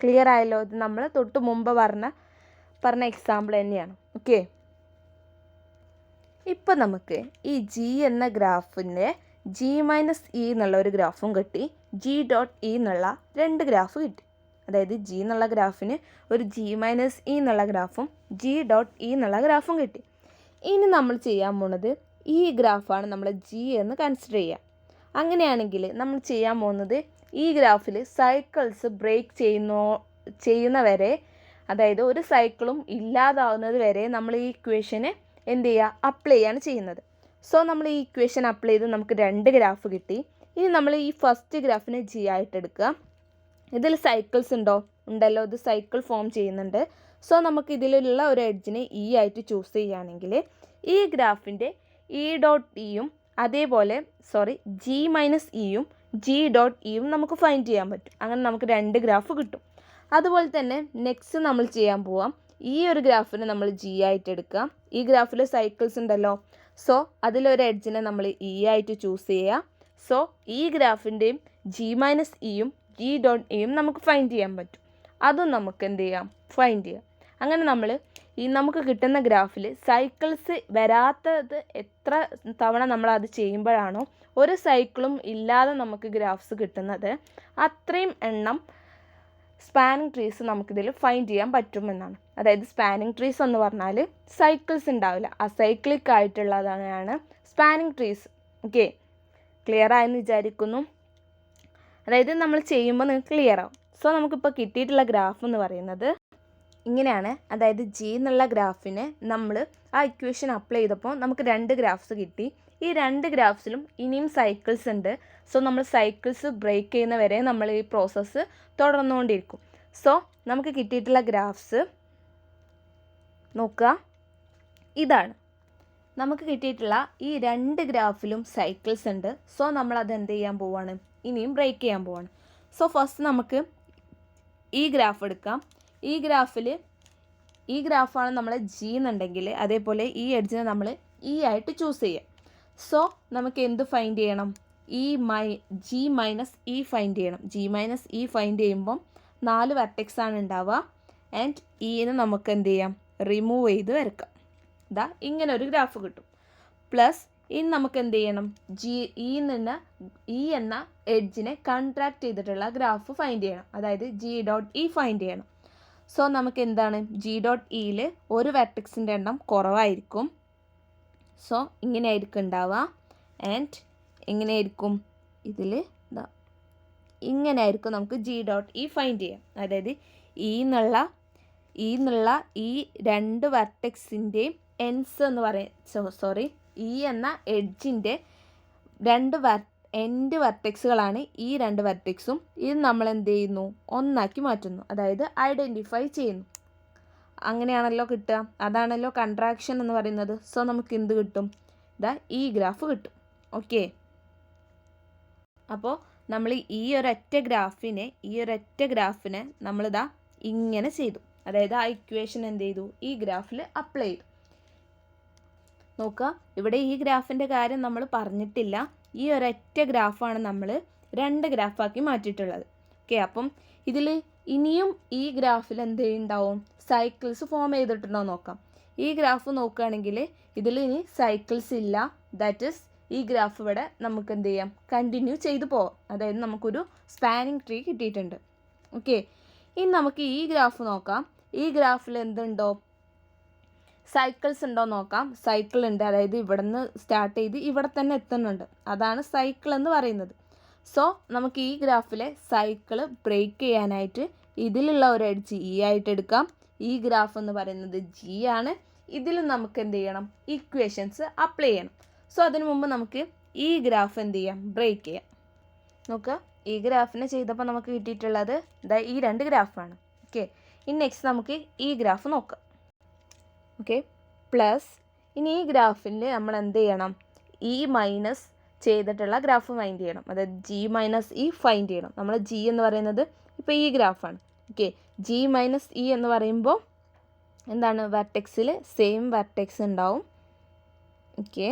ക്ലിയർ ആയല്ലോ, ഇത് നമ്മൾ തൊട്ട് മുമ്പ് പറഞ്ഞ എക്സാമ്പിൾ തന്നെയാണ്. ഓക്കെ, ഇപ്പം നമുക്ക് ഈ ജി എന്ന ഗ്രാഫിൻ്റെ ജി മൈനസ് ഇ എന്നുള്ള ഒരു ഗ്രാഫും കിട്ടി, ജി ഡോട്ട് ഇ എന്നുള്ള 2 ഗ്രാഫ് കിട്ടി. അതായത് ജി എന്നുള്ള ഗ്രാഫിന് ഒരു ജി മൈനസ് ഇ എന്നുള്ള ഗ്രാഫും ജി ഡോട്ട് ഇ എന്നുള്ള ഗ്രാഫും കിട്ടി. ഇനി നമ്മൾ ചെയ്യാൻ പോണത് ഈ ഗ്രാഫാണ് നമ്മൾ ജി എന്ന് കൺസിഡർ ചെയ്യുക. അങ്ങനെയാണെങ്കിൽ നമ്മൾ ചെയ്യാൻ പോകുന്നത് ഈ ഗ്രാഫിൽ സൈക്കിൾസ് ബ്രേക്ക് ചെയ്യുന്നവരെ, അതായത് ഒരു സൈക്കിളും ഇല്ലാതാവുന്നത് വരെ നമ്മൾ ഈ ഇക്വേഷന് എന്ത് ചെയ്യുക, അപ്ലൈ ചെയ്യാണ് ചെയ്യുന്നത്. സോ നമ്മൾ ഈ ഇക്വേഷൻ അപ്ലൈ ചെയ്ത് നമുക്ക് 2 ഗ്രാഫ് കിട്ടി. ഇനി നമ്മൾ ഈ ഫസ്റ്റ് ഗ്രാഫിനെ ജി ആയിട്ട് എടുക്കുക. ഇതിൽ സൈക്കിൾസ് ഉണ്ടല്ലോ, ഇത് സൈക്കിൾ ഫോം ചെയ്യുന്നുണ്ട്. സോ നമുക്ക് ഇതിലുള്ള ഒരു എഡ്ജിനെ ഇ ആയിട്ട് ചൂസ് ചെയ്യുകയാണെങ്കിൽ ഈ ഗ്രാഫിൻ്റെ ഇ ഡോട്ട് ഇയും അതേപോലെ ജി മൈനസ് ഇയും ജി ഡോട്ട് ഇയും നമുക്ക് ഫൈൻഡ് ചെയ്യാൻ പറ്റും. അങ്ങനെ നമുക്ക് 2 ഗ്രാഫ് കിട്ടും. അതുപോലെ തന്നെ നെക്സ്റ്റ് നമ്മൾ ചെയ്യാൻ പോവാം, ഈ ഒരു ഗ്രാഫിനെ നമ്മൾ ജി ആയിട്ട് എടുക്കുക. ഈ ഗ്രാഫിൽ സൈക്കിൾസ് ഉണ്ടല്ലോ, സോ അതിലൊരു എഡ്ജിനെ നമ്മൾ ഇ ആയിട്ട് ചൂസ് ചെയ്യുക. സോ ഈ ഗ്രാഫിൻ്റെയും ജി മൈനസ് ഇയും ജി ഡോട്ട് ഇയും നമുക്ക് ഫൈൻഡ് ചെയ്യാൻ പറ്റും. അതും നമുക്ക് എന്ത് ചെയ്യാം, ഫൈൻഡ് ചെയ്യാം. അങ്ങനെ നമ്മൾ നമുക്ക് കിട്ടുന്ന ഗ്രാഫിൽ സൈക്കിൾസ് വരാത്തത് എത്ര തവണ നമ്മൾ അത് ചെയ്യുമ്പോഴാണോ ഒരു സൈക്കിളും ഇല്ലാതെ നമുക്ക് ഗ്രാഫ്സ് കിട്ടുന്നത്, അത്രയും എണ്ണം സ്പാനിങ് ട്രീസ് നമുക്കിതിൽ ഫൈൻഡ് ചെയ്യാൻ പറ്റുമെന്നാണ്. അതായത് സ്പാനിങ് ട്രീസ് എന്ന് പറഞ്ഞാൽ സൈക്കിൾസ് ഉണ്ടാവില്ല, അസൈക്ലിക് ആയിട്ടുള്ളതാണ് സ്പാനിങ് ട്രീസ്. ഓക്കെ, ക്ലിയർ ആയെന്ന് വിചാരിക്കുന്നു. അതായത് നമ്മൾ ചെയ്യുമ്പോൾ നിങ്ങൾക്ക് ക്ലിയർ ആവും. സോ നമുക്കിപ്പോൾ കിട്ടിയിട്ടുള്ള ഗ്രാഫ് എന്ന് പറയുന്നത് ഇങ്ങനെയാണ്. അതായത് ജി എന്നുള്ള ഗ്രാഫിന് നമ്മൾ ആ ഇക്വേഷൻ അപ്ലൈ ചെയ്തപ്പോൾ നമുക്ക് 2 ഗ്രാഫ്സ് കിട്ടി. ഈ 2 ഗ്രാഫ്സിലും ഇനിയും സൈക്കിൾസ് ഉണ്ട്. സോ നമ്മൾ സൈക്കിൾസ് ബ്രേക്ക് ചെയ്യുന്ന വരെ നമ്മൾ ഈ പ്രോസസ്സ് തുടർന്നുകൊണ്ടിരിക്കും. സോ നമുക്ക് കിട്ടിയിട്ടുള്ള ഗ്രാഫ്സ് നോക്കുക, ഇതാണ്. നമുക്ക് കിട്ടിയിട്ടുള്ള ഈ 2 ഗ്രാഫിലും സൈക്കിൾസ് ഉണ്ട്. സോ നമ്മളത് എന്ത് ചെയ്യാൻ പോവാണ്, ഇനിയും ബ്രേക്ക് ചെയ്യാൻ പോവാണ്. സോ ഫസ്റ്റ് നമുക്ക് ഈ ഗ്രാഫ് എടുക്കാം. ഈ ഗ്രാഫാണ് നമ്മൾ ജി എന്നുണ്ടെങ്കിൽ അതേപോലെ ഈ എഡ്ജിനെ നമ്മൾ ഇ ആയിട്ട് ചൂസ് ചെയ്യുക. സോ നമുക്ക് എന്ത് ഫൈൻഡ് ചെയ്യണം, ജി മൈനസ് ഇ ഫൈൻഡ് ചെയ്യണം. ജി മൈനസ് ഇ ഫൈൻഡ് ചെയ്യുമ്പം 4 വെർട്ടെക്സ് ആണ് ഉണ്ടാവുക. ആൻഡ് ഇനെ നമുക്ക് എന്ത് ചെയ്യാം, റിമൂവ് ചെയ്ത് വരക്കാം. ഇതാ ഇങ്ങനെ ഒരു ഗ്രാഫ് കിട്ടും. പ്ലസ് ഇനി നമുക്ക് എന്ത് ചെയ്യണം, ഇ എന്ന എഡ്ജിനെ കൺട്രാക്ട് ചെയ്തിട്ടുള്ള ഗ്രാഫ് ഫൈൻഡ് ചെയ്യണം. അതായത് ജി ഡോട്ട് ഇ ഫൈൻഡ് ചെയ്യണം. സോ നമുക്ക് എന്താണ്, ജി ഡോട്ട് ഇയിൽ ഒരു വെർട്ടെക്സിൻ്റെ എണ്ണം കുറവായിരിക്കും. സോ ഇങ്ങനെയായിരിക്കും ഉണ്ടാവുക. ആൻഡ് എങ്ങനെയായിരിക്കും, ഇതിൽ ഇങ്ങനെയായിരിക്കും നമുക്ക് ജി ഡോട്ട് ഇ ഫൈൻഡ് ചെയ്യാം. അതായത് ഈ എന്നുള്ള ഈ 2 വെർട്ടെക്സിൻ്റെയും എൻസ് എന്ന് പറയും, ഈ എന്ന എഡ്ജിൻ്റെ 2 എൻഡ് വെർട്ടെക്സുകളാണ് ഈ 2 വെർട്ടെക്സും. ഇത് നമ്മൾ എന്ത് ചെയ്യുന്നു, ഒന്നാക്കി മാറ്റുന്നു. അതായത് ഐഡൻറ്റിഫൈ ചെയ്യുന്നു. അങ്ങനെയാണല്ലോ കിട്ടുക, അതാണല്ലോ കൺട്രാക്ഷൻ എന്ന് പറയുന്നത്. സോ നമുക്ക് എന്ത് കിട്ടും, ഇതാ ഈ ഗ്രാഫ് കിട്ടും. ഓക്കെ, അപ്പോൾ നമ്മൾ ഈ ഒരൊറ്റ ഗ്രാഫിനെ നമ്മളിതാ ഇങ്ങനെ ചെയ്തു. അതായത് ആ ഇക്വേഷൻ എന്ത് ചെയ്തു, ഈ ഗ്രാഫിൽ അപ്ലൈ ചെയ്തു. നോക്കുക, ഇവിടെ ഈ ഗ്രാഫിൻ്റെ കാര്യം നമ്മൾ പറഞ്ഞിട്ടില്ല. ഈ ഒരൊറ്റ ഗ്രാഫാണ് നമ്മൾ 2 ഗ്രാഫാക്കി മാറ്റിയിട്ടുള്ളത്. ഓക്കെ, അപ്പം ഇതിൽ ഇനിയും ഈ ഗ്രാഫിൽ എന്ത് ഉണ്ടാവും, സൈക്കിൾസ് ഫോം ചെയ്തിട്ടുണ്ടോ നോക്കാം. ഈ ഗ്രാഫ് നോക്കുകയാണെങ്കിൽ ഇതിൽ ഇനി സൈക്കിൾസ് ഇല്ല. ദാറ്റ് ഈസ് ഈ ഗ്രാഫ് ഇവിടെ നമുക്ക് എന്ത് ചെയ്യാം, കണ്ടിന്യൂ ചെയ്തു പോവാം. അതായത് നമുക്കൊരു സ്പാനിങ് ട്രീ കിട്ടിയിട്ടുണ്ട്. ഓക്കെ, ഇനി നമുക്ക് ഈ ഗ്രാഫ് നോക്കാം. ഈ ഗ്രാഫിൽ എന്തുണ്ടോ, സൈക്കിൾസ് ഉണ്ടോ നോക്കാം. സൈക്കിൾ ഉണ്ട്, അതായത് ഇവിടെ നിന്ന് സ്റ്റാർട്ട് ചെയ്ത് ഇവിടെ തന്നെ എത്തുന്നുണ്ട്. അതാണ് സൈക്കിൾ എന്ന് പറയുന്നത്. സോ നമുക്ക് ഈ ഗ്രാഫിലെ സൈക്കിള് ബ്രേക്ക് ചെയ്യാനായിട്ട് ഇതിലുള്ള ഒരു എഡ്ജ് ഇ ആയിട്ട് എടുക്കാം. ഈ ഗ്രാഫ് എന്ന് പറയുന്നത് ജി ആണ്. ഇതിൽ നമുക്ക് എന്ത് ചെയ്യണം, ഇക്വേഷൻസ് അപ്ലൈ ചെയ്യണം. സോ അതിനു മുമ്പ് നമുക്ക് ഈ ഗ്രാഫ് എന്ത് ചെയ്യാം, ബ്രേക്ക് ചെയ്യാം. നോക്കുക, ഈ ഗ്രാഫിനെ ചെയ്തപ്പോൾ നമുക്ക് കിട്ടിയിട്ടുള്ളത് ഈ 2 ഗ്രാഫാണ്. ഓക്കെ, ഇനി നെക്സ്റ്റ് നമുക്ക് ഈ ഗ്രാഫ് നോക്കാം. ഓക്കെ, പ്ലസ് ഇനി ഈ ഗ്രാഫിൽ നമ്മൾ എന്ത് ചെയ്യണം, ഇ മൈനസ് ചെയ്തിട്ടുള്ള ഗ്രാഫ് ഫൈൻഡ് ചെയ്യണം. അതായത് ജി മൈനസ് ഇ ഫൈൻഡ് ചെയ്യണം. നമ്മൾ ജി എന്ന് പറയുന്നത് ഇപ്പോൾ ഈ ഗ്രാഫാണ്. ഓക്കെ, ജി മൈനസ് ഇ എന്ന് പറയുമ്പോൾ എന്താണ്, വെർട്ടെക്സിൽ സെയിം വെർട്ടെക്സ് ഉണ്ടാവും. ഓക്കെ,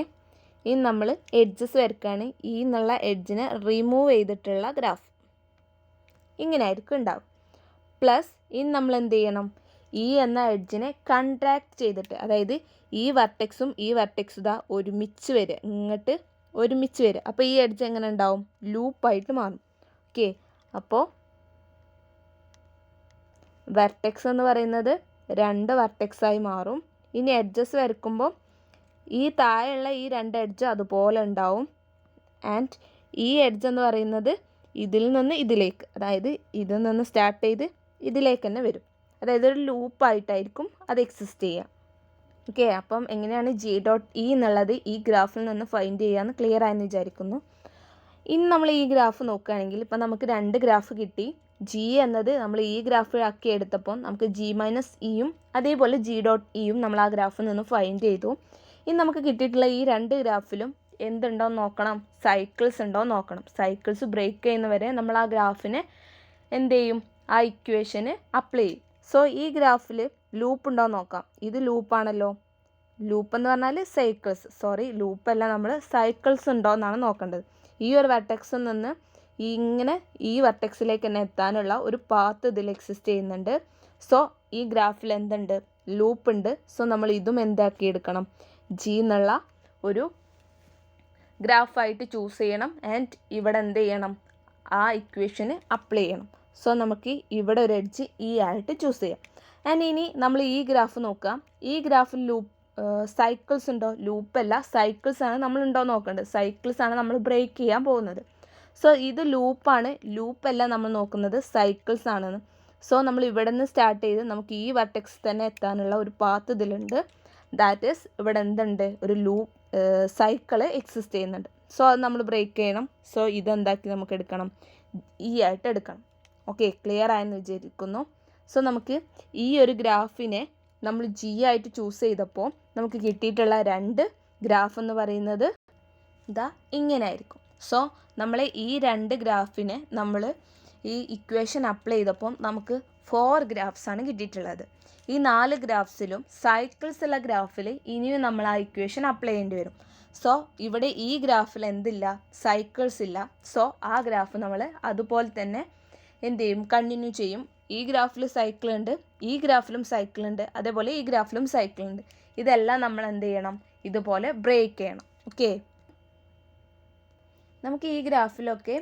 ഇനി നമ്മൾ എഡ്ജസ് വരയ്ക്കുകയാണ്. ഈ എന്നുള്ള എഡ്ജിനെ റിമൂവ് ചെയ്തിട്ടുള്ള ഗ്രാഫ് ഇങ്ങനെ ആയിരിക്കും ഉണ്ടാവും. പ്ലസ് ഇനി നമ്മൾ എന്ത് ചെയ്യണം, ഈ എന്ന എഡ്ജിനെ കൺട്രാക്ട് ചെയ്തിട്ട്, അതായത് ഈ വെർട്ടെക്സും ഈ വെർട്ടെക്സും ഇതാ ഒരുമിച്ച് വരിക, ഇങ്ങോട്ട് ഒരുമിച്ച് വരിക. അപ്പോൾ ഈ എഡ്ജ് എങ്ങനെ ഉണ്ടാവും, ലൂപ്പായിട്ട് മാറും. ഓക്കെ, അപ്പോൾ വെർട്ടെക്സ് എന്ന് പറയുന്നത് 2 വെർട്ടെക്സായി മാറും. ഇനി എഡ്ജസ് വരയ്ക്കുമ്പോൾ ഈ താഴെയുള്ള ഈ 2 എഡ്ജ് അതുപോലെ ഉണ്ടാവും. ആൻഡ് ഈ എഡ്ജ് എന്ന് പറയുന്നത് ഇതിൽ നിന്ന് ഇതിലേക്ക്, അതായത് ഇതിൽ നിന്ന് സ്റ്റാർട്ട് ചെയ്ത് ഇതിലേക്ക് തന്നെ വരും. അതായത് ഒരു ലൂപ്പായിട്ടായിരിക്കും അത് എക്സിസ്റ്റ് ചെയ്യുക. ഓക്കെ, അപ്പം എങ്ങനെയാണ് ജി ഡോട്ട് ഇ എന്നുള്ളത് ഈ ഗ്രാഫിൽ നിന്ന് ഫൈൻഡ് ചെയ്യാമെന്ന് ക്ലിയർ ആയെന്ന് വിചാരിക്കുന്നു. ഇനി നമ്മൾ ഈ ഗ്രാഫ് നോക്കുകയാണെങ്കിൽ ഇപ്പം നമുക്ക് 2 ഗ്രാഫ് കിട്ടി. ജി എന്നത് നമ്മൾ ഈ ഗ്രാഫ് ആക്കി എടുത്തപ്പോൾ നമുക്ക് ജി മൈനസ് ഇയും അതേപോലെ ജി ഡോട്ട് ഇയും നമ്മൾ ആ ഗ്രാഫിൽ നിന്ന് ഫൈൻഡ് ചെയ്തു. ഇനി നമുക്ക് കിട്ടിയിട്ടുള്ള ഈ 2 ഗ്രാഫിലും എന്തുണ്ടോ നോക്കണം, സൈക്കിൾസ് ഉണ്ടോ നോക്കണം. സൈക്കിൾസ് ബ്രേക്ക് ചെയ്യുന്നവരെ നമ്മൾ ആ ഗ്രാഫിനെ എന്ത് ചെയ്യും, ആ ഇക്വേഷന് അപ്ലൈ ചെയ്യും. സോ ഈ ഗ്രാഫിൽ ലൂപ്പ് ഉണ്ടോ നോക്കാം. ഇത് ലൂപ്പാണല്ലോ. ലൂപ്പ് എന്ന് പറഞ്ഞാൽ ലൂപ്പല്ല, നമ്മൾ സൈക്കിൾസ് ഉണ്ടോ എന്നാണ് നോക്കേണ്ടത്. ഈ ഒരു വെർട്ടെക്സിൽ നിന്ന് ഇങ്ങനെ ഈ വെർട്ടെക്സിലേക്ക് തന്നെ എത്താനുള്ള ഒരു പാത്ത് ഇതിൽ എക്സിസ്റ്റ് ചെയ്യുന്നുണ്ട്. സോ ഈ ഗ്രാഫിൽ എന്തുണ്ട്, ലൂപ്പ് ഉണ്ട്. സോ നമ്മൾ ഇതും എന്താക്കി എടുക്കണം, ജി എന്നുള്ള ഒരു ഗ്രാഫായിട്ട് ചൂസ് ചെയ്യണം. ആൻഡ് ഇവിടെ എന്ത് ചെയ്യണം, ആ ഇക്വേഷന് അപ്ലൈ ചെയ്യണം. സോ നമുക്ക് ഇവിടെ ഒരു എഡ്ജ് ഇ ആയിട്ട് ചൂസ് ചെയ്യാം. ആൻഡ് ഇനി നമ്മൾ ഈ ഗ്രാഫ് നോക്കാം. ഈ ഗ്രാഫിൽ സൈക്കിൾസ് ഉണ്ടോ? ലൂപ്പല്ല, സൈക്കിൾസ് ആണ് നമ്മൾ ഉണ്ടോ നോക്കേണ്ടത്. സൈക്കിൾസ് ആണ് നമ്മൾ ബ്രേക്ക് ചെയ്യാൻ പോകുന്നത്. സോ ഇത് ലൂപ്പാണ്, ലൂപ്പല്ല നമ്മൾ നോക്കുന്നത്, സൈക്കിൾസ് ആണെന്ന്. സോ നമ്മൾ ഇവിടെ നിന്ന് സ്റ്റാർട്ട് ചെയ്ത് നമുക്ക് ഈ വെർട്ടെക്സ് തന്നെ എത്താനുള്ള ഒരു പാത്ത് ഇതിലുണ്ട്. ദാറ്റ് ഈസ് ഇവിടെ എന്തുണ്ട്, ഒരു സൈക്കിള് എക്സിസ്റ്റ് ചെയ്യുന്നുണ്ട്. സോ അത് നമ്മൾ ബ്രേക്ക് ചെയ്യണം. സോ ഇതെന്താക്കി നമുക്ക് എടുക്കണം, ഇ ആയിട്ട് എടുക്കണം. ഓക്കെ, ക്ലിയർ ആയെന്ന് വിചാരിക്കുന്നു. സോ നമുക്ക് ഈ ഒരു ഗ്രാഫിനെ നമ്മൾ ജി ആയിട്ട് ചൂസ് ചെയ്തപ്പോൾ നമുക്ക് കിട്ടിയിട്ടുള്ള 2 ഗ്രാഫ് എന്ന് പറയുന്നത് ഇതാ ഇങ്ങനെ ആയിരിക്കും. സോ നമ്മൾ ഈ 2 ഗ്രാഫിനെ നമ്മൾ ഈ ഇക്വേഷൻ അപ്ലൈ ചെയ്തപ്പോൾ നമുക്ക് 4 ഗ്രാഫ്സ് ആണ് കിട്ടിയിട്ടുള്ളത്. ഈ 4 ഗ്രാഫ്സിലും സൈക്കിൾസ് ഉള്ള ഗ്രാഫിൽ ഇനിയും നമ്മൾ ആ ഇക്വേഷൻ അപ്ലൈ ചെയ്യേണ്ടി വരും. സോ ഇവിടെ ഈ ഗ്രാഫിൽ എന്തില്ല, സൈക്കിൾസ് ഇല്ല. സോ ആ ഗ്രാഫ് നമ്മൾ അതുപോലെ തന്നെ എന്ത് ചെയ്യും, കണ്ടിന്യൂ ചെയ്യും. ഈ ഗ്രാഫിൽ സൈക്കിൾ ഉണ്ട്, ഈ ഗ്രാഫിലും സൈക്കിൾ ഉണ്ട്, അതേപോലെ ഈ ഗ്രാഫിലും സൈക്കിൾ ഉണ്ട്. ഇതെല്ലാം നമ്മൾ എന്ത് ചെയ്യണം, ഇതുപോലെ ബ്രേക്ക് ചെയ്യണം. ഓക്കെ, നമുക്ക് ഈ ഗ്രാഫിലൊക്കെ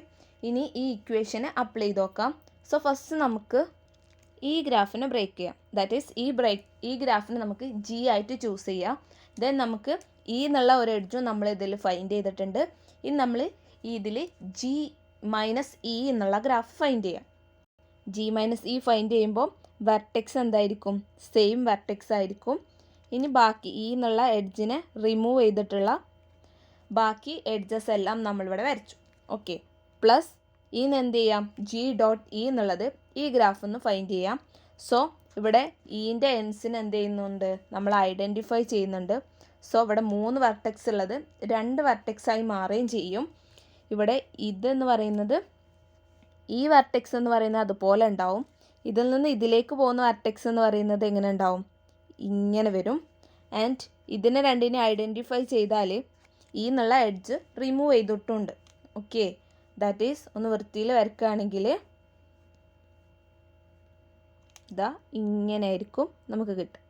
ഇനി ഈ ഇക്വേഷന് അപ്ലൈ ചെയ്ത് നോക്കാം. സോ ഫസ്റ്റ് നമുക്ക് ഈ ഗ്രാഫിനെ ബ്രേക്ക് ചെയ്യാം. ദാറ്റ് ഈസ് ഈ ഗ്രാഫിന് നമുക്ക് ജി ആയിട്ട് ചൂസ് ചെയ്യാം. ദെൻ നമുക്ക് ഇ എന്നുള്ള ഒരു എഡ്ജും നമ്മൾ ഇതിൽ ഫൈൻഡ് ചെയ്തിട്ടുണ്ട്. ഇനി നമ്മൾ ഇതിൽ ജി മൈനസ് ഇ എന്നുള്ള ഗ്രാഫ് ഫൈൻഡ് ചെയ്യാം. ജി മൈനസ് ഇ ഫൈൻഡ് ചെയ്യുമ്പോൾ വെർട്ടെക്സ് എന്തായിരിക്കും, സെയിം വെർട്ടെക്സ് ആയിരിക്കും. ഇനി ബാക്കി ഇ എന്നുള്ള എഡ്ജിനെ റിമൂവ് ചെയ്തിട്ടുള്ള ബാക്കി എഡ്ജസ് എല്ലാം നമ്മളിവിടെ വരച്ചു. ഓക്കെ, പ്ലസ് ഇന്ന് എന്ത് ചെയ്യാം, ജി ഡോട്ട് ഇ എന്നുള്ളത് ഈ ഗ്രാഫ് ഒന്ന് ഫൈൻഡ് ചെയ്യാം. സോ ഇവിടെ ഇൻ്റെ എൻസിന് എന്ത് ചെയ്യുന്നുണ്ട്, നമ്മൾ ഐഡൻറ്റിഫൈ ചെയ്യുന്നുണ്ട്. സോ ഇവിടെ 3 വെർട്ടെക്സ് ഉള്ളത് 2 വെർട്ടെക്സായി മാറുകയും ചെയ്യും. ഇവിടെ ഇതെന്ന് പറയുന്നത്, ഈ വെർട്ടെക്സ് എന്ന് പറയുന്നത് അതുപോലെ ഉണ്ടാവും. ഇതിൽ നിന്ന് ഇതിലേക്ക് പോകുന്ന വെർട്ടെക്സ് എന്ന് പറയുന്നത് എങ്ങനെ ഉണ്ടാവും, ഇങ്ങനെ വരും. ആൻഡ് ഇതിനെ രണ്ടിനെ ഐഡൻറ്റിഫൈ ചെയ്താൽ ഈ എന്നുള്ള എഡ്ജ് റിമൂവ് ചെയ്തിട്ടുണ്ട്. ഓക്കെ, ദാറ്റ് ഈസ് ഒന്ന് വൃത്തിയിൽ വരക്കുകയാണെങ്കിൽ ഇതാ ഇങ്ങനെ ആയിരിക്കും നമുക്ക് കിട്ടുക.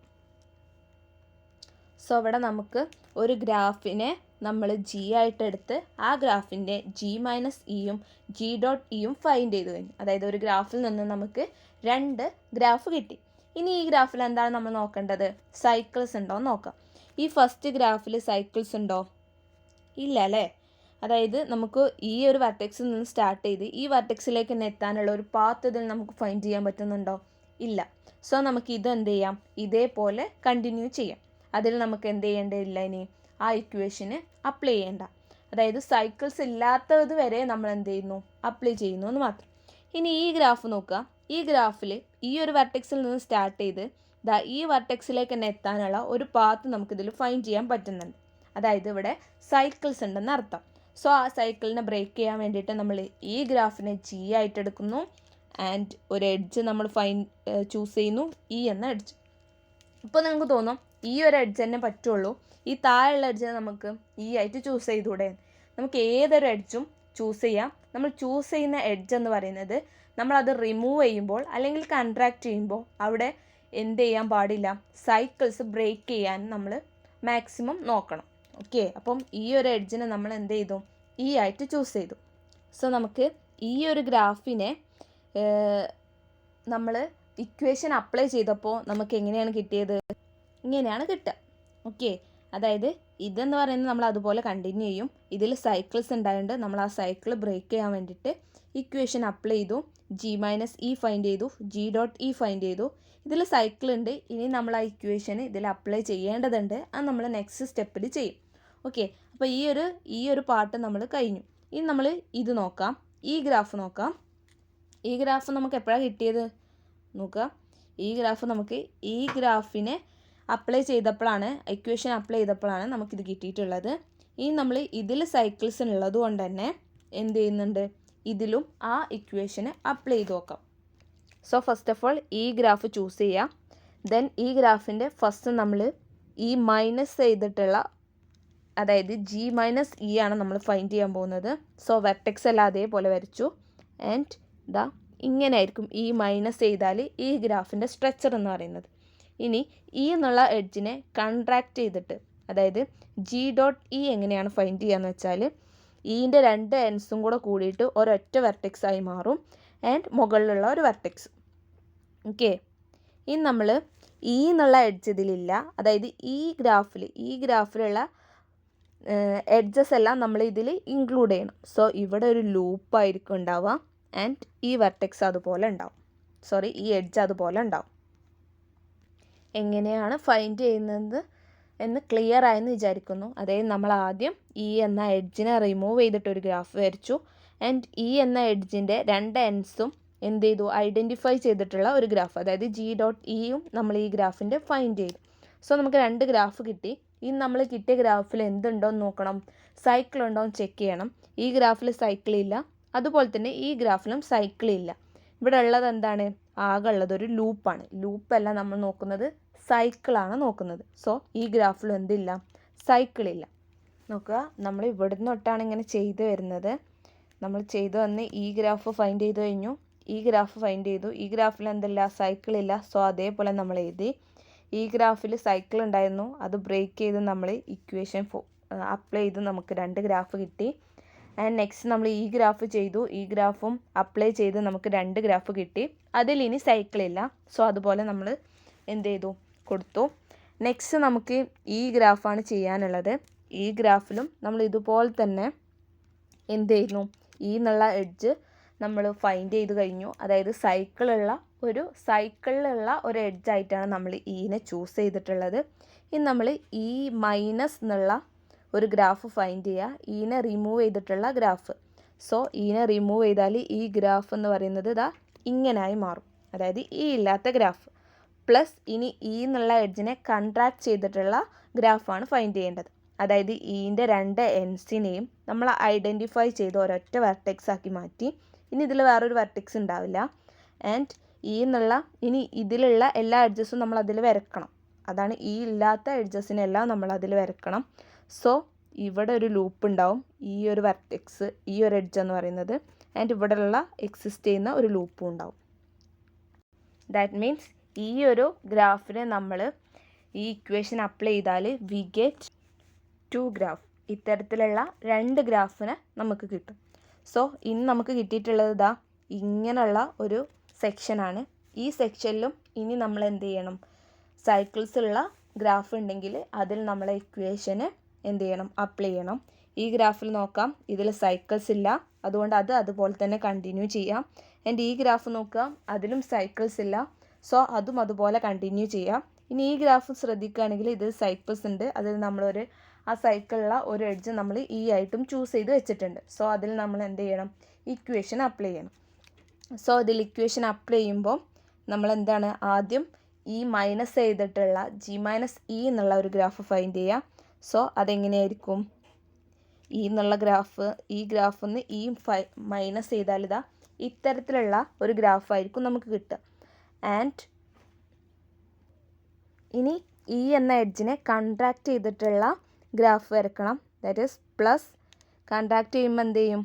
സോ ഇവിടെ നമുക്ക് ഒരു ഗ്രാഫിനെ നമ്മൾ ജി ആയിട്ട് എടുത്ത് ആ ഗ്രാഫിൻ്റെ ജി മൈനസ് ഇയും ജി ഡോട്ട് ഇയും ഫൈൻഡ് ചെയ്ത് കഴിഞ്ഞു. അതായത് ഒരു ഗ്രാഫിൽ നിന്ന് നമുക്ക് 2 ഗ്രാഫ് കിട്ടി. ഇനി ഈ ഗ്രാഫിൽ എന്താണ് നമ്മൾ നോക്കേണ്ടത്, സൈക്കിൾസ് ഉണ്ടോ എന്ന് നോക്കാം. ഈ ഫസ്റ്റ് ഗ്രാഫിൽ സൈക്കിൾസ് ഉണ്ടോ, ഇല്ല അല്ലേ. അതായത് നമുക്ക് ഈ ഒരു വെർട്ടെക്സിൽ നിന്ന് സ്റ്റാർട്ട് ചെയ്ത് ഈ വെർട്ടെക്സിലേക്ക് തന്നെ എത്താനുള്ള ഒരു പാത്ത് ഇതിൽ നമുക്ക് ഫൈൻഡ് ചെയ്യാൻ പറ്റുന്നുണ്ടോ, ഇല്ല. സോ നമുക്ക് ഇത് എന്ത് ചെയ്യാം, ഇതേപോലെ കണ്ടിന്യൂ ചെയ്യാം. അതിൽ നമുക്ക് എന്ത് ചെയ്യേണ്ടതില്ല, ഇനി ആ ഇക്വേഷന് അപ്ലൈ ചെയ്യേണ്ട. അതായത് സൈക്കിൾസ് ഇല്ലാത്തത് വരെ നമ്മൾ എന്ത് ചെയ്യുന്നു, അപ്ലൈ ചെയ്യുന്നു എന്ന് മാത്രം. ഇനി ഈ ഗ്രാഫ് നോക്കുക. ഈ ഗ്രാഫിൽ ഈ ഒരു വെർട്ടെക്സിൽ നിന്ന് സ്റ്റാർട്ട് ചെയ്ത് ഈ വെർട്ടെക്സിലേക്ക് തന്നെ എത്താനുള്ള ഒരു പാത്ത് നമുക്കിതിൽ ഫൈൻഡ് ചെയ്യാൻ പറ്റുന്നുണ്ട്. അതായത് ഇവിടെ സൈക്കിൾസ് ഉണ്ടെന്ന് അർത്ഥം. സോ ആ സൈക്കിളിനെ ബ്രേക്ക് ചെയ്യാൻ വേണ്ടിയിട്ട് നമ്മൾ ഈ ഗ്രാഫിനെ ജി ആയിട്ട് എടുക്കുന്നു. ആൻഡ് ഒരു എഡ്ജ് നമ്മൾ ചൂസ് ചെയ്യുന്നു, ഇ എന്ന എഡ്ജ്. ഇപ്പോൾ നിങ്ങൾക്ക് തോന്നും ഈ ഒരു എഡ്ജ് തന്നെ പറ്റുള്ളൂ, ഈ താഴെയുള്ള എഡ്ജിനെ നമുക്ക് ഇ ആയിട്ട് ചൂസ് ചെയ്തുകൂടെ. നമുക്ക് ഏതൊരു എഡ്ജും ചൂസ് ചെയ്യാം. നമ്മൾ ചൂസ് ചെയ്യുന്ന എഡ്ജ് എന്ന് പറയുന്നത് നമ്മളത് റിമൂവ് ചെയ്യുമ്പോൾ അല്ലെങ്കിൽ കൺട്രാക്ട് ചെയ്യുമ്പോൾ അവിടെ എന്ത് ചെയ്യാൻ പാടില്ല, സൈക്കിൾസ് ബ്രേക്ക് ചെയ്യാൻ നമ്മൾ മാക്സിമം നോക്കണം. ഓക്കെ, അപ്പം ഈ ഒരു എഡ്ജിനെ നമ്മൾ എന്ത് ചെയ്തു, ഇ ആയിട്ട് ചൂസ് ചെയ്തു. സോ നമുക്ക് ഈ ഒരു ഗ്രാഫിനെ നമ്മൾ ഇക്വേഷൻ അപ്ലൈ ചെയ്തപ്പോൾ നമുക്ക് എങ്ങനെയാണ് കിട്ടിയത്, ഇങ്ങനെയാണ് കിട്ടുക. ഓക്കെ, അതായത് ഇതെന്ന് പറയുന്നത് നമ്മൾ അതുപോലെ കണ്ടിന്യൂ ചെയ്യും. ഇതിൽ സൈക്കിൾസ് ഉണ്ടായതുകൊണ്ട് നമ്മൾ ആ സൈക്കിൾ ബ്രേക്ക് ചെയ്യാൻ വേണ്ടിയിട്ട് ഇക്വേഷൻ അപ്ലൈ ചെയ്തു. ജി മൈനസ് ഇ ഫൈൻഡ് ചെയ്തു, ജി ഡോട്ട് ഇ ഫൈൻഡ് ചെയ്തു. ഇതിൽ സൈക്കിൾ ഉണ്ട്. ഇനി നമ്മൾ ആ ഇക്വേഷൻ ഇതിൽ അപ്ലൈ ചെയ്യേണ്ടതുണ്ട്. അത് നമ്മൾ നെക്സ്റ്റ് സ്റ്റെപ്പിൽ ചെയ്യും. ഓക്കെ, അപ്പോൾ ഈ ഒരു പാർട്ട് നമ്മൾ കഴിഞ്ഞു. ഇനി നമ്മൾ ഇത് നോക്കാം, ഈ ഗ്രാഫ് നോക്കാം. ഈ ഗ്രാഫ് നമുക്ക് എപ്പോഴാണ് കിട്ടിയത് നോക്കുക. ഈ ഗ്രാഫ് നമുക്ക് ഈ ഗ്രാഫിനെ അപ്ലൈ ചെയ്തപ്പോഴാണ്, ഇക്വേഷൻ അപ്ലൈ ചെയ്തപ്പോഴാണ് നമുക്കിത് കിട്ടിയിട്ടുള്ളത്. ഇനി നമ്മൾ ഇതിൽ സൈക്കിൾസ് ഉള്ളത് കൊണ്ട് തന്നെ എന്ത് ചെയ്യുന്നുണ്ട്, ഇതിലും ആ ഇക്വേഷന് അപ്ലൈ ചെയ്ത് നോക്കാം. സോ ഫസ്റ്റ് ഓഫ് ഓൾ ഈ ഗ്രാഫ് ചൂസ് ചെയ്യാം. ദെൻ ഈ ഗ്രാഫിൻ്റെ ഫസ്റ്റ് നമ്മൾ ഈ മൈനസ് ചെയ്തിട്ടുള്ള, അതായത് ജി മൈനസ് ഇ ആണ് നമ്മൾ ഫൈൻഡ് ചെയ്യാൻ പോകുന്നത്. സോ വെർട്ടെക്സ് എല്ലാം അതേപോലെ വരച്ചു. ആൻഡ് ഇങ്ങനെ ആയിരിക്കും ഈ മൈനസ് ചെയ്താൽ ഈ ഗ്രാഫിൻ്റെ സ്ട്രക്ചർ എന്ന് പറയുന്നത്. ഇനി ഇ എന്നുള്ള എഡ്ജിനെ കൺട്രാക്ട് ചെയ്തിട്ട്, അതായത് ജി ഡോട്ട് ഇ എങ്ങനെയാണ് ഫൈൻഡ് ചെയ്യുകയെന്ന് വെച്ചാൽ ഇൻ്റെ 2 എൻസും കൂടെ കൂടിയിട്ട് ഒരൊറ്റ വെർട്ടെക്സ് ആയി മാറും. ആൻഡ് മുകളിലുള്ള ഒരു വെർട്ടെക്സ്. ഓക്കെ, ഇനി നമ്മൾ ഈ എന്നുള്ള എഡ്ജ് ഇതിലില്ല, അതായത് ഈ ഗ്രാഫിലുള്ള എഡ്ജസ് എല്ലാം നമ്മൾ ഇതിൽ ഇൻക്ലൂഡ് ചെയ്യണം. സോ ഇവിടെ ഒരു ലൂപ്പായിരിക്കും ഉണ്ടാവുക ആൻഡ് ഈ വെർട്ടെക്സ് അതുപോലെ ഉണ്ടാവും, ഈ എഡ്ജ് അതുപോലെ ഉണ്ടാവും. എങ്ങനെയാണ് ഫൈൻഡ് ചെയ്യുന്നത് എന്ന് ക്ലിയർ ആയെന്ന് വിചാരിക്കുന്നു. അതായത് നമ്മൾ ആദ്യം ഈ എന്ന എഡ്ജിനെ റിമൂവ് ചെയ്തിട്ടൊരു ഗ്രാഫ് വരച്ചു ആൻഡ് ഈ എന്ന എഡ്ജിൻ്റെ രണ്ട് എൻഡ്സും എന്ത് ചെയ്തു, ഐഡൻറ്റിഫൈ ചെയ്തിട്ടുള്ള ഒരു ഗ്രാഫ്, അതായത് G.Eയും നമ്മൾ ഈ ഗ്രാഫിൻ്റെ ഫൈൻഡ് ചെയ്തു. സോ നമുക്ക് രണ്ട് ഗ്രാഫ് കിട്ടി. ഈ നമ്മൾ കിട്ടിയ ഗ്രാഫിൽ എന്തുണ്ടോ എന്ന് നോക്കണം, സൈക്കിൾ ഉണ്ടോ എന്ന് ചെക്ക് ചെയ്യണം. ഈ ഗ്രാഫിൽ സൈക്കിൾ ഇല്ല, അതുപോലെ തന്നെ ഈ ഗ്രാഫിലും സൈക്കിൾ ഇല്ല. ഇവിടെ ഉള്ളത് എന്താണ്, ആകെ ഉള്ളത് ഒരു ലൂപ്പാണ്. ലൂപ്പല്ല നമ്മൾ നോക്കുന്നത്, സൈക്കിളാണ് നോക്കുന്നത്. സോ ഈ ഗ്രാഫിലും എന്തില്ല, സൈക്കിളില്ല. നോക്കുക, നമ്മൾ ഇവിടുന്ന് തൊട്ടാണ് ഇങ്ങനെ ചെയ്ത് വരുന്നത്. നമ്മൾ ചെയ്തു വന്ന് ഈ ഗ്രാഫ് ഫൈൻഡ് ചെയ്ത് കഴിഞ്ഞു, ഈ ഗ്രാഫ് ഫൈൻഡ് ചെയ്തു, ഈ ഗ്രാഫിൽ എന്തില്ല, സൈക്കിളില്ല. സോ അതേപോലെ നമ്മൾ എഴുതി. ഈ ഗ്രാഫിൽ സൈക്കിൾ ഉണ്ടായിരുന്നു, അത് ബ്രേക്ക് ചെയ്ത് നമ്മൾ ഇക്വേഷൻ അപ്ലൈ ചെയ്ത് നമുക്ക് രണ്ട് ഗ്രാഫ് കിട്ടി. ആൻഡ് നെക്സ്റ്റ് നമ്മൾ ഈ ഗ്രാഫ് ചെയ്തു, ഈ ഗ്രാഫും അപ്ലൈ ചെയ്ത് നമുക്ക് രണ്ട് ഗ്രാഫ് കിട്ടി. അതിൽ ഇനി സൈക്കിളില്ല. സോ അതുപോലെ നമ്മൾ എന്ത് ചെയ്തു, കൊടുത്തു. നെക്സ്റ്റ് നമുക്ക് ഈ ഗ്രാഫാണ് ചെയ്യാനുള്ളത്. ഈ ഗ്രാഫിലും നമ്മൾ ഇതുപോലെ തന്നെ എന്ത് ചെയ്യുന്നു, ഈ എന്നുള്ള എഡ്ജ് നമ്മൾ ഫൈൻഡ് ചെയ്ത് കഴിഞ്ഞു. അതായത് സൈക്കിളിലുള്ള ഒരു എഡ്ജായിട്ടാണ് നമ്മൾ ഈനെ ചൂസ് ചെയ്തിട്ടുള്ളത്. ഇനി നമ്മൾ ഈ മൈനസ് എന്നുള്ള ഒരു ഗ്രാഫ് ഫൈൻഡ് ചെയ്യുക, ഈനെ റിമൂവ് ചെയ്തിട്ടുള്ള ഗ്രാഫ്. സോ ഈനെ റിമൂവ് ചെയ്താൽ ഈ ഗ്രാഫ് എന്ന് പറയുന്നത് ഇതാ ഇങ്ങനായി മാറും, അതായത് ഈ ഇല്ലാത്ത ഗ്രാഫ്. പ്ലസ് ഇനി ഈ എന്നുള്ള എഡ്ജിനെ കൺട്രാക്ട് ചെയ്തിട്ടുള്ള ഗ്രാഫാണ് ഫൈൻഡ് ചെയ്യേണ്ടത്. അതായത് ഈൻ്റെ രണ്ട് എൻഡ്സിനെയും നമ്മൾ ഐഡൻറ്റിഫൈ ചെയ്ത് ഒരൊറ്റ വെർട്ടെക്സ് ആക്കി മാറ്റി. ഇനി ഇതിൽ വേറൊരു വെർട്ടെക്സ് ഉണ്ടാവില്ല. ആൻഡ് ഇനി ഇതിലുള്ള എല്ലാ എഡ്ജസും നമ്മൾ അതിൽ വരക്കണം. അതാണ് ഈ ഇല്ലാത്ത എഡ്ജസിനെല്ലാം നമ്മൾ അതിൽ വരക്കണം. സോ ഇവിടെ ഒരു ലൂപ്പ് ഉണ്ടാവും, ഈ ഒരു വെർട്ടെക്സ്, ഈ ഒരു എഡ്ജ് എന്ന് പറയുന്നത്. ആൻഡ് ഇവിടെയുള്ള എക്സിസ്റ്റ് ചെയ്യുന്ന ഒരു ലൂപ്പും ഉണ്ടാവും. ദാറ്റ് മീൻസ് ഈ ഒരു ഗ്രാഫിനെ നമ്മൾ ഈ ഇക്വേഷൻ അപ്ലൈ ചെയ്താൽ വി ഗെറ്റ് 2 ഗ്രാഫ്. ഇത്തരത്തിലുള്ള രണ്ട് ഗ്രാഫിനെ നമുക്ക് കിട്ടും. സോ ഇനി നമുക്ക് കിട്ടിയിട്ടുള്ളത് ഇതാ ഇങ്ങനെയുള്ള ഒരു സെക്ഷനാണ്. ഈ സെക്ഷനിലും ഇനി നമ്മൾ എന്ത് ചെയ്യണം, സൈക്കിൾസ് ഉള്ള ഗ്രാഫ് ഉണ്ടെങ്കിൽ അതിൽ നമ്മളെ ഇക്വേഷന് എന്ത് ചെയ്യണം, അപ്ലൈ ചെയ്യണം. ഈ ഗ്രാഫിൽ നോക്കാം, ഇതിൽ സൈക്കിൾസ് ഇല്ല, അതുകൊണ്ട് അതുപോലെ തന്നെ കണ്ടിന്യൂ ചെയ്യാം. ആൻഡ് ഈ ഗ്രാഫ് നോക്കുക, അതിലും സൈക്കിൾസ് ഇല്ല. സോ അതും അതുപോലെ കണ്ടിന്യൂ ചെയ്യാം. ഇനി ഈ ഗ്രാഫ് ശ്രദ്ധിക്കുകയാണെങ്കിൽ ഇതിൽ സൈക്കിൾസ് ഉണ്ട്, അതിൽ നമ്മളൊരു ആ സൈക്കിളിലുള്ള ഒരു എഡ്ജ് നമ്മൾ ഈ ആയിട്ടും ചൂസ് ചെയ്ത് വെച്ചിട്ടുണ്ട്. സോ അതിൽ നമ്മൾ എന്ത് ചെയ്യണം, ഇക്വേഷൻ അപ്ലൈ ചെയ്യണം. സോ ഇതിൽ ഇക്വേഷൻ അപ്ലൈ ചെയ്യുമ്പോൾ നമ്മൾ എന്താണ്, ആദ്യം ഈ മൈനസ് ചെയ്തിട്ടുള്ള G-E എന്നുള്ള ഒരു ഗ്രാഫ് ഫൈൻഡ് ചെയ്യുക. സോ അതെങ്ങനെയായിരിക്കും, ഈ എന്നുള്ള ഗ്രാഫ്, ഈ ഗ്രാഫിൽ നിന്ന് ഈ മൈനസ് ചെയ്താൽ ഇതാ ഇത്തരത്തിലുള്ള ഒരു ഗ്രാഫായിരിക്കും നമുക്ക് കിട്ടുക. ആൻഡ് ഇനി ഈ എന്ന എഡ്ജിനെ കൺട്രാക്ട് ചെയ്തിട്ടുള്ള ഗ്രാഫ് വരക്കണം. That is plus. കൺട്രാക്ട് ചെയ്യുമ്പോൾ എന്ത് ചെയ്യും,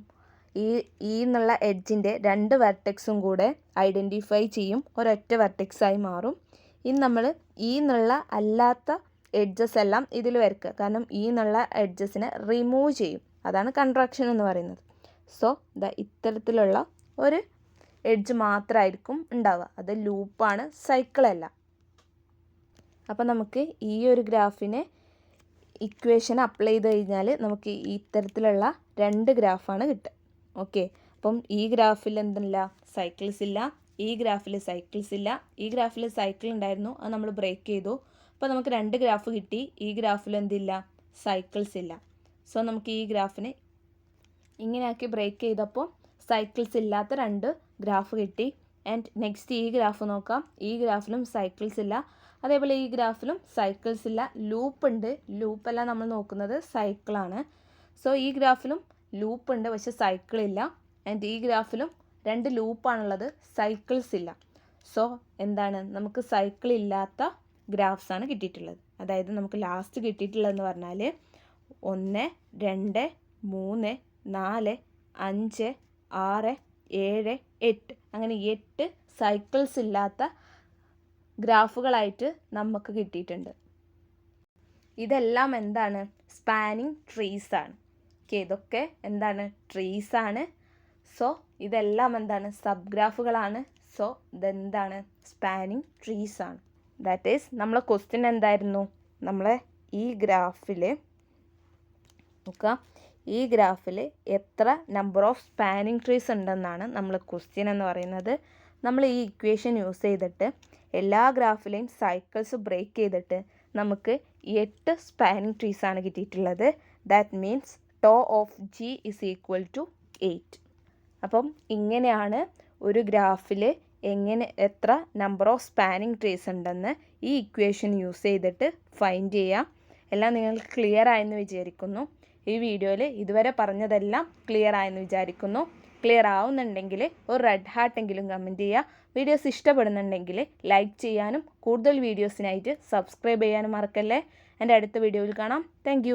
ഈ എന്നുള്ള എഡ്ജിൻ്റെ രണ്ട് വെർട്ടെക്സും കൂടെ ഐഡൻറ്റിഫൈ ചെയ്യും, ഒരൊറ്റ വെർട്ടെക്സായി മാറും. ഇനി നമ്മൾ ഈ എന്നുള്ള അല്ലാത്ത എഡ്ജസ് എല്ലാം ഇതിൽ വരയ്ക്കുക, കാരണം ഈ എന്നുള്ള എഡ്ജസിനെ റിമൂവ് ചെയ്യും, അതാണ് കൺട്രാക്ഷൻ എന്ന് പറയുന്നത്. സോ ഇത്തരത്തിലുള്ള ഒരു എഡ്ജ് മാത്രമായിരിക്കും ഉണ്ടാവുക, അത് ലൂപ്പാണ്, സൈക്കിളല്ല. അപ്പോൾ നമുക്ക് ഈ ഒരു ഗ്രാഫിനെ ഇക്വേഷൻ അപ്ലൈ ചെയ്ത് കഴിഞ്ഞാൽ നമുക്ക് ഈ ഇത്തരത്തിലുള്ള രണ്ട് ഗ്രാഫാണ് കിട്ടുക. ഓക്കെ, അപ്പം ഈ ഗ്രാഫിൽ എന്തില്ല, സൈക്കിൾസ് ഇല്ല, ഈ ഗ്രാഫിൽ സൈക്കിൾസ് ഇല്ല. ഈ ഗ്രാഫിൽ സൈക്കിൾ ഉണ്ടായിരുന്നു, അത് നമ്മൾ ബ്രേക്ക് ചെയ്തു. അപ്പോൾ നമുക്ക് രണ്ട് ഗ്രാഫ് കിട്ടി. ഈ ഗ്രാഫിൽ എന്തില്ല, സൈക്കിൾസ് ഇല്ല. സോ നമുക്ക് ഈ ഗ്രാഫിനെ ഇങ്ങനെയാക്കി ബ്രേക്ക് ചെയ്തപ്പോൾ സൈക്കിൾസ് ഇല്ലാത്ത രണ്ട് ഗ്രാഫ് കിട്ടി. ആൻഡ് നെക്സ്റ്റ് ഈ ഗ്രാഫ് നോക്കാം, ഈ ഗ്രാഫിലും സൈക്കിൾസ് ഇല്ല, അതേപോലെ ഈ ഗ്രാഫിലും സൈക്കിൾസ് ഇല്ല. ലൂപ്പ് ഉണ്ട്, ലൂപ്പല്ല നമ്മൾ നോക്കുന്നത്, സൈക്കിളാണ്. സോ ഈ ഗ്രാഫിലും ലൂപ്പ് ഉണ്ട്, പക്ഷെ സൈക്കിൾ ഇല്ല. ആൻഡ് ഈ ഗ്രാഫിലും രണ്ട് ലൂപ്പാണുള്ളത്, സൈക്കിൾസ് ഇല്ല. സോ എന്താണ്, നമുക്ക് സൈക്കിൾ ഇല്ലാത്ത ഗ്രാഫ്സാണ് കിട്ടിയിട്ടുള്ളത്. അതായത് നമുക്ക് ലാസ്റ്റ് കിട്ടിയിട്ടുള്ളതെന്ന് പറഞ്ഞാൽ 1, 2, 3, 4, 5, 6, 7, 8 അങ്ങനെ 8 സൈക്കിൾസ് ഇല്ലാത്ത ഗ്രാഫുകളായിട്ട് നമുക്ക് കിട്ടിയിട്ടുണ്ട്. ഇതെല്ലാം എന്താണ്, സ്പാനിങ് ട്രീസാണ്. ഓക്കെ, ഇതൊക്കെ എന്താണ്, ട്രീസാണ്. സോ ഇതെല്ലാം എന്താണ്, സബ് ഗ്രാഫുകളാണ്. സോ ഇതെന്താണ്, സ്പാനിങ് ട്രീസ് ആണ്. ദാറ്റ് ഈസ് നമ്മളെ ക്വസ്റ്റ്യൻ എന്തായിരുന്നു, നമ്മളെ ഈ ഗ്രാഫിൽ നോക്കുക, ഈ ഗ്രാഫിൽ എത്ര നമ്പർ ഓഫ് സ്പാനിങ് ട്രീസ് ഉണ്ടെന്നാണ് നമ്മൾ ക്വസ്റ്റ്യൻ എന്ന് പറയുന്നത്. നമ്മൾ ഈ ഇക്വേഷൻ യൂസ് ചെയ്തിട്ട് എല്ലാ ഗ്രാഫിലെയും സൈക്കിൾസ് ബ്രേക്ക് ചെയ്തിട്ട് നമുക്ക് 8 സ്പാനിങ് ട്രീസ് ആണ് കിട്ടിയിട്ടുള്ളത്. That means tau of G is equal to 8. അപ്പം ഇങ്ങനെയാണ് ഒരു ഗ്രാഫിൽ എത്ര നമ്പർ ഓഫ് സ്പാനിങ് ട്രീസ് ഉണ്ടെന്ന് ഈ ഇക്വേഷൻ യൂസ് ചെയ്തിട്ട് ഫൈൻഡ് ചെയ്യാം. എല്ലാം നിങ്ങൾക്ക് ക്ലിയർ ആയെന്ന് വിചാരിക്കുന്നു. ഈ വീഡിയോയിൽ ഇതുവരെ പറഞ്ഞതെല്ലാം ക്ലിയർ ആയെന്ന് വിചാരിക്കുന്നു. ക്ലിയർ ആവുന്നുണ്ടെങ്കിൽ ഒരു റെഡ് ഹാർട്ടെങ്കിലും കമൻറ്റ് ചെയ്യുക. വീഡിയോസ് ഇഷ്ടപ്പെടുന്നുണ്ടെങ്കിൽ ലൈക്ക് ചെയ്യാനും കൂടുതൽ വീഡിയോസിനായിട്ട് സബ്സ്ക്രൈബ് ചെയ്യാനും മറക്കല്ലേ. എൻ്റെ അടുത്ത വീഡിയോയിൽ കാണാം. താങ്ക്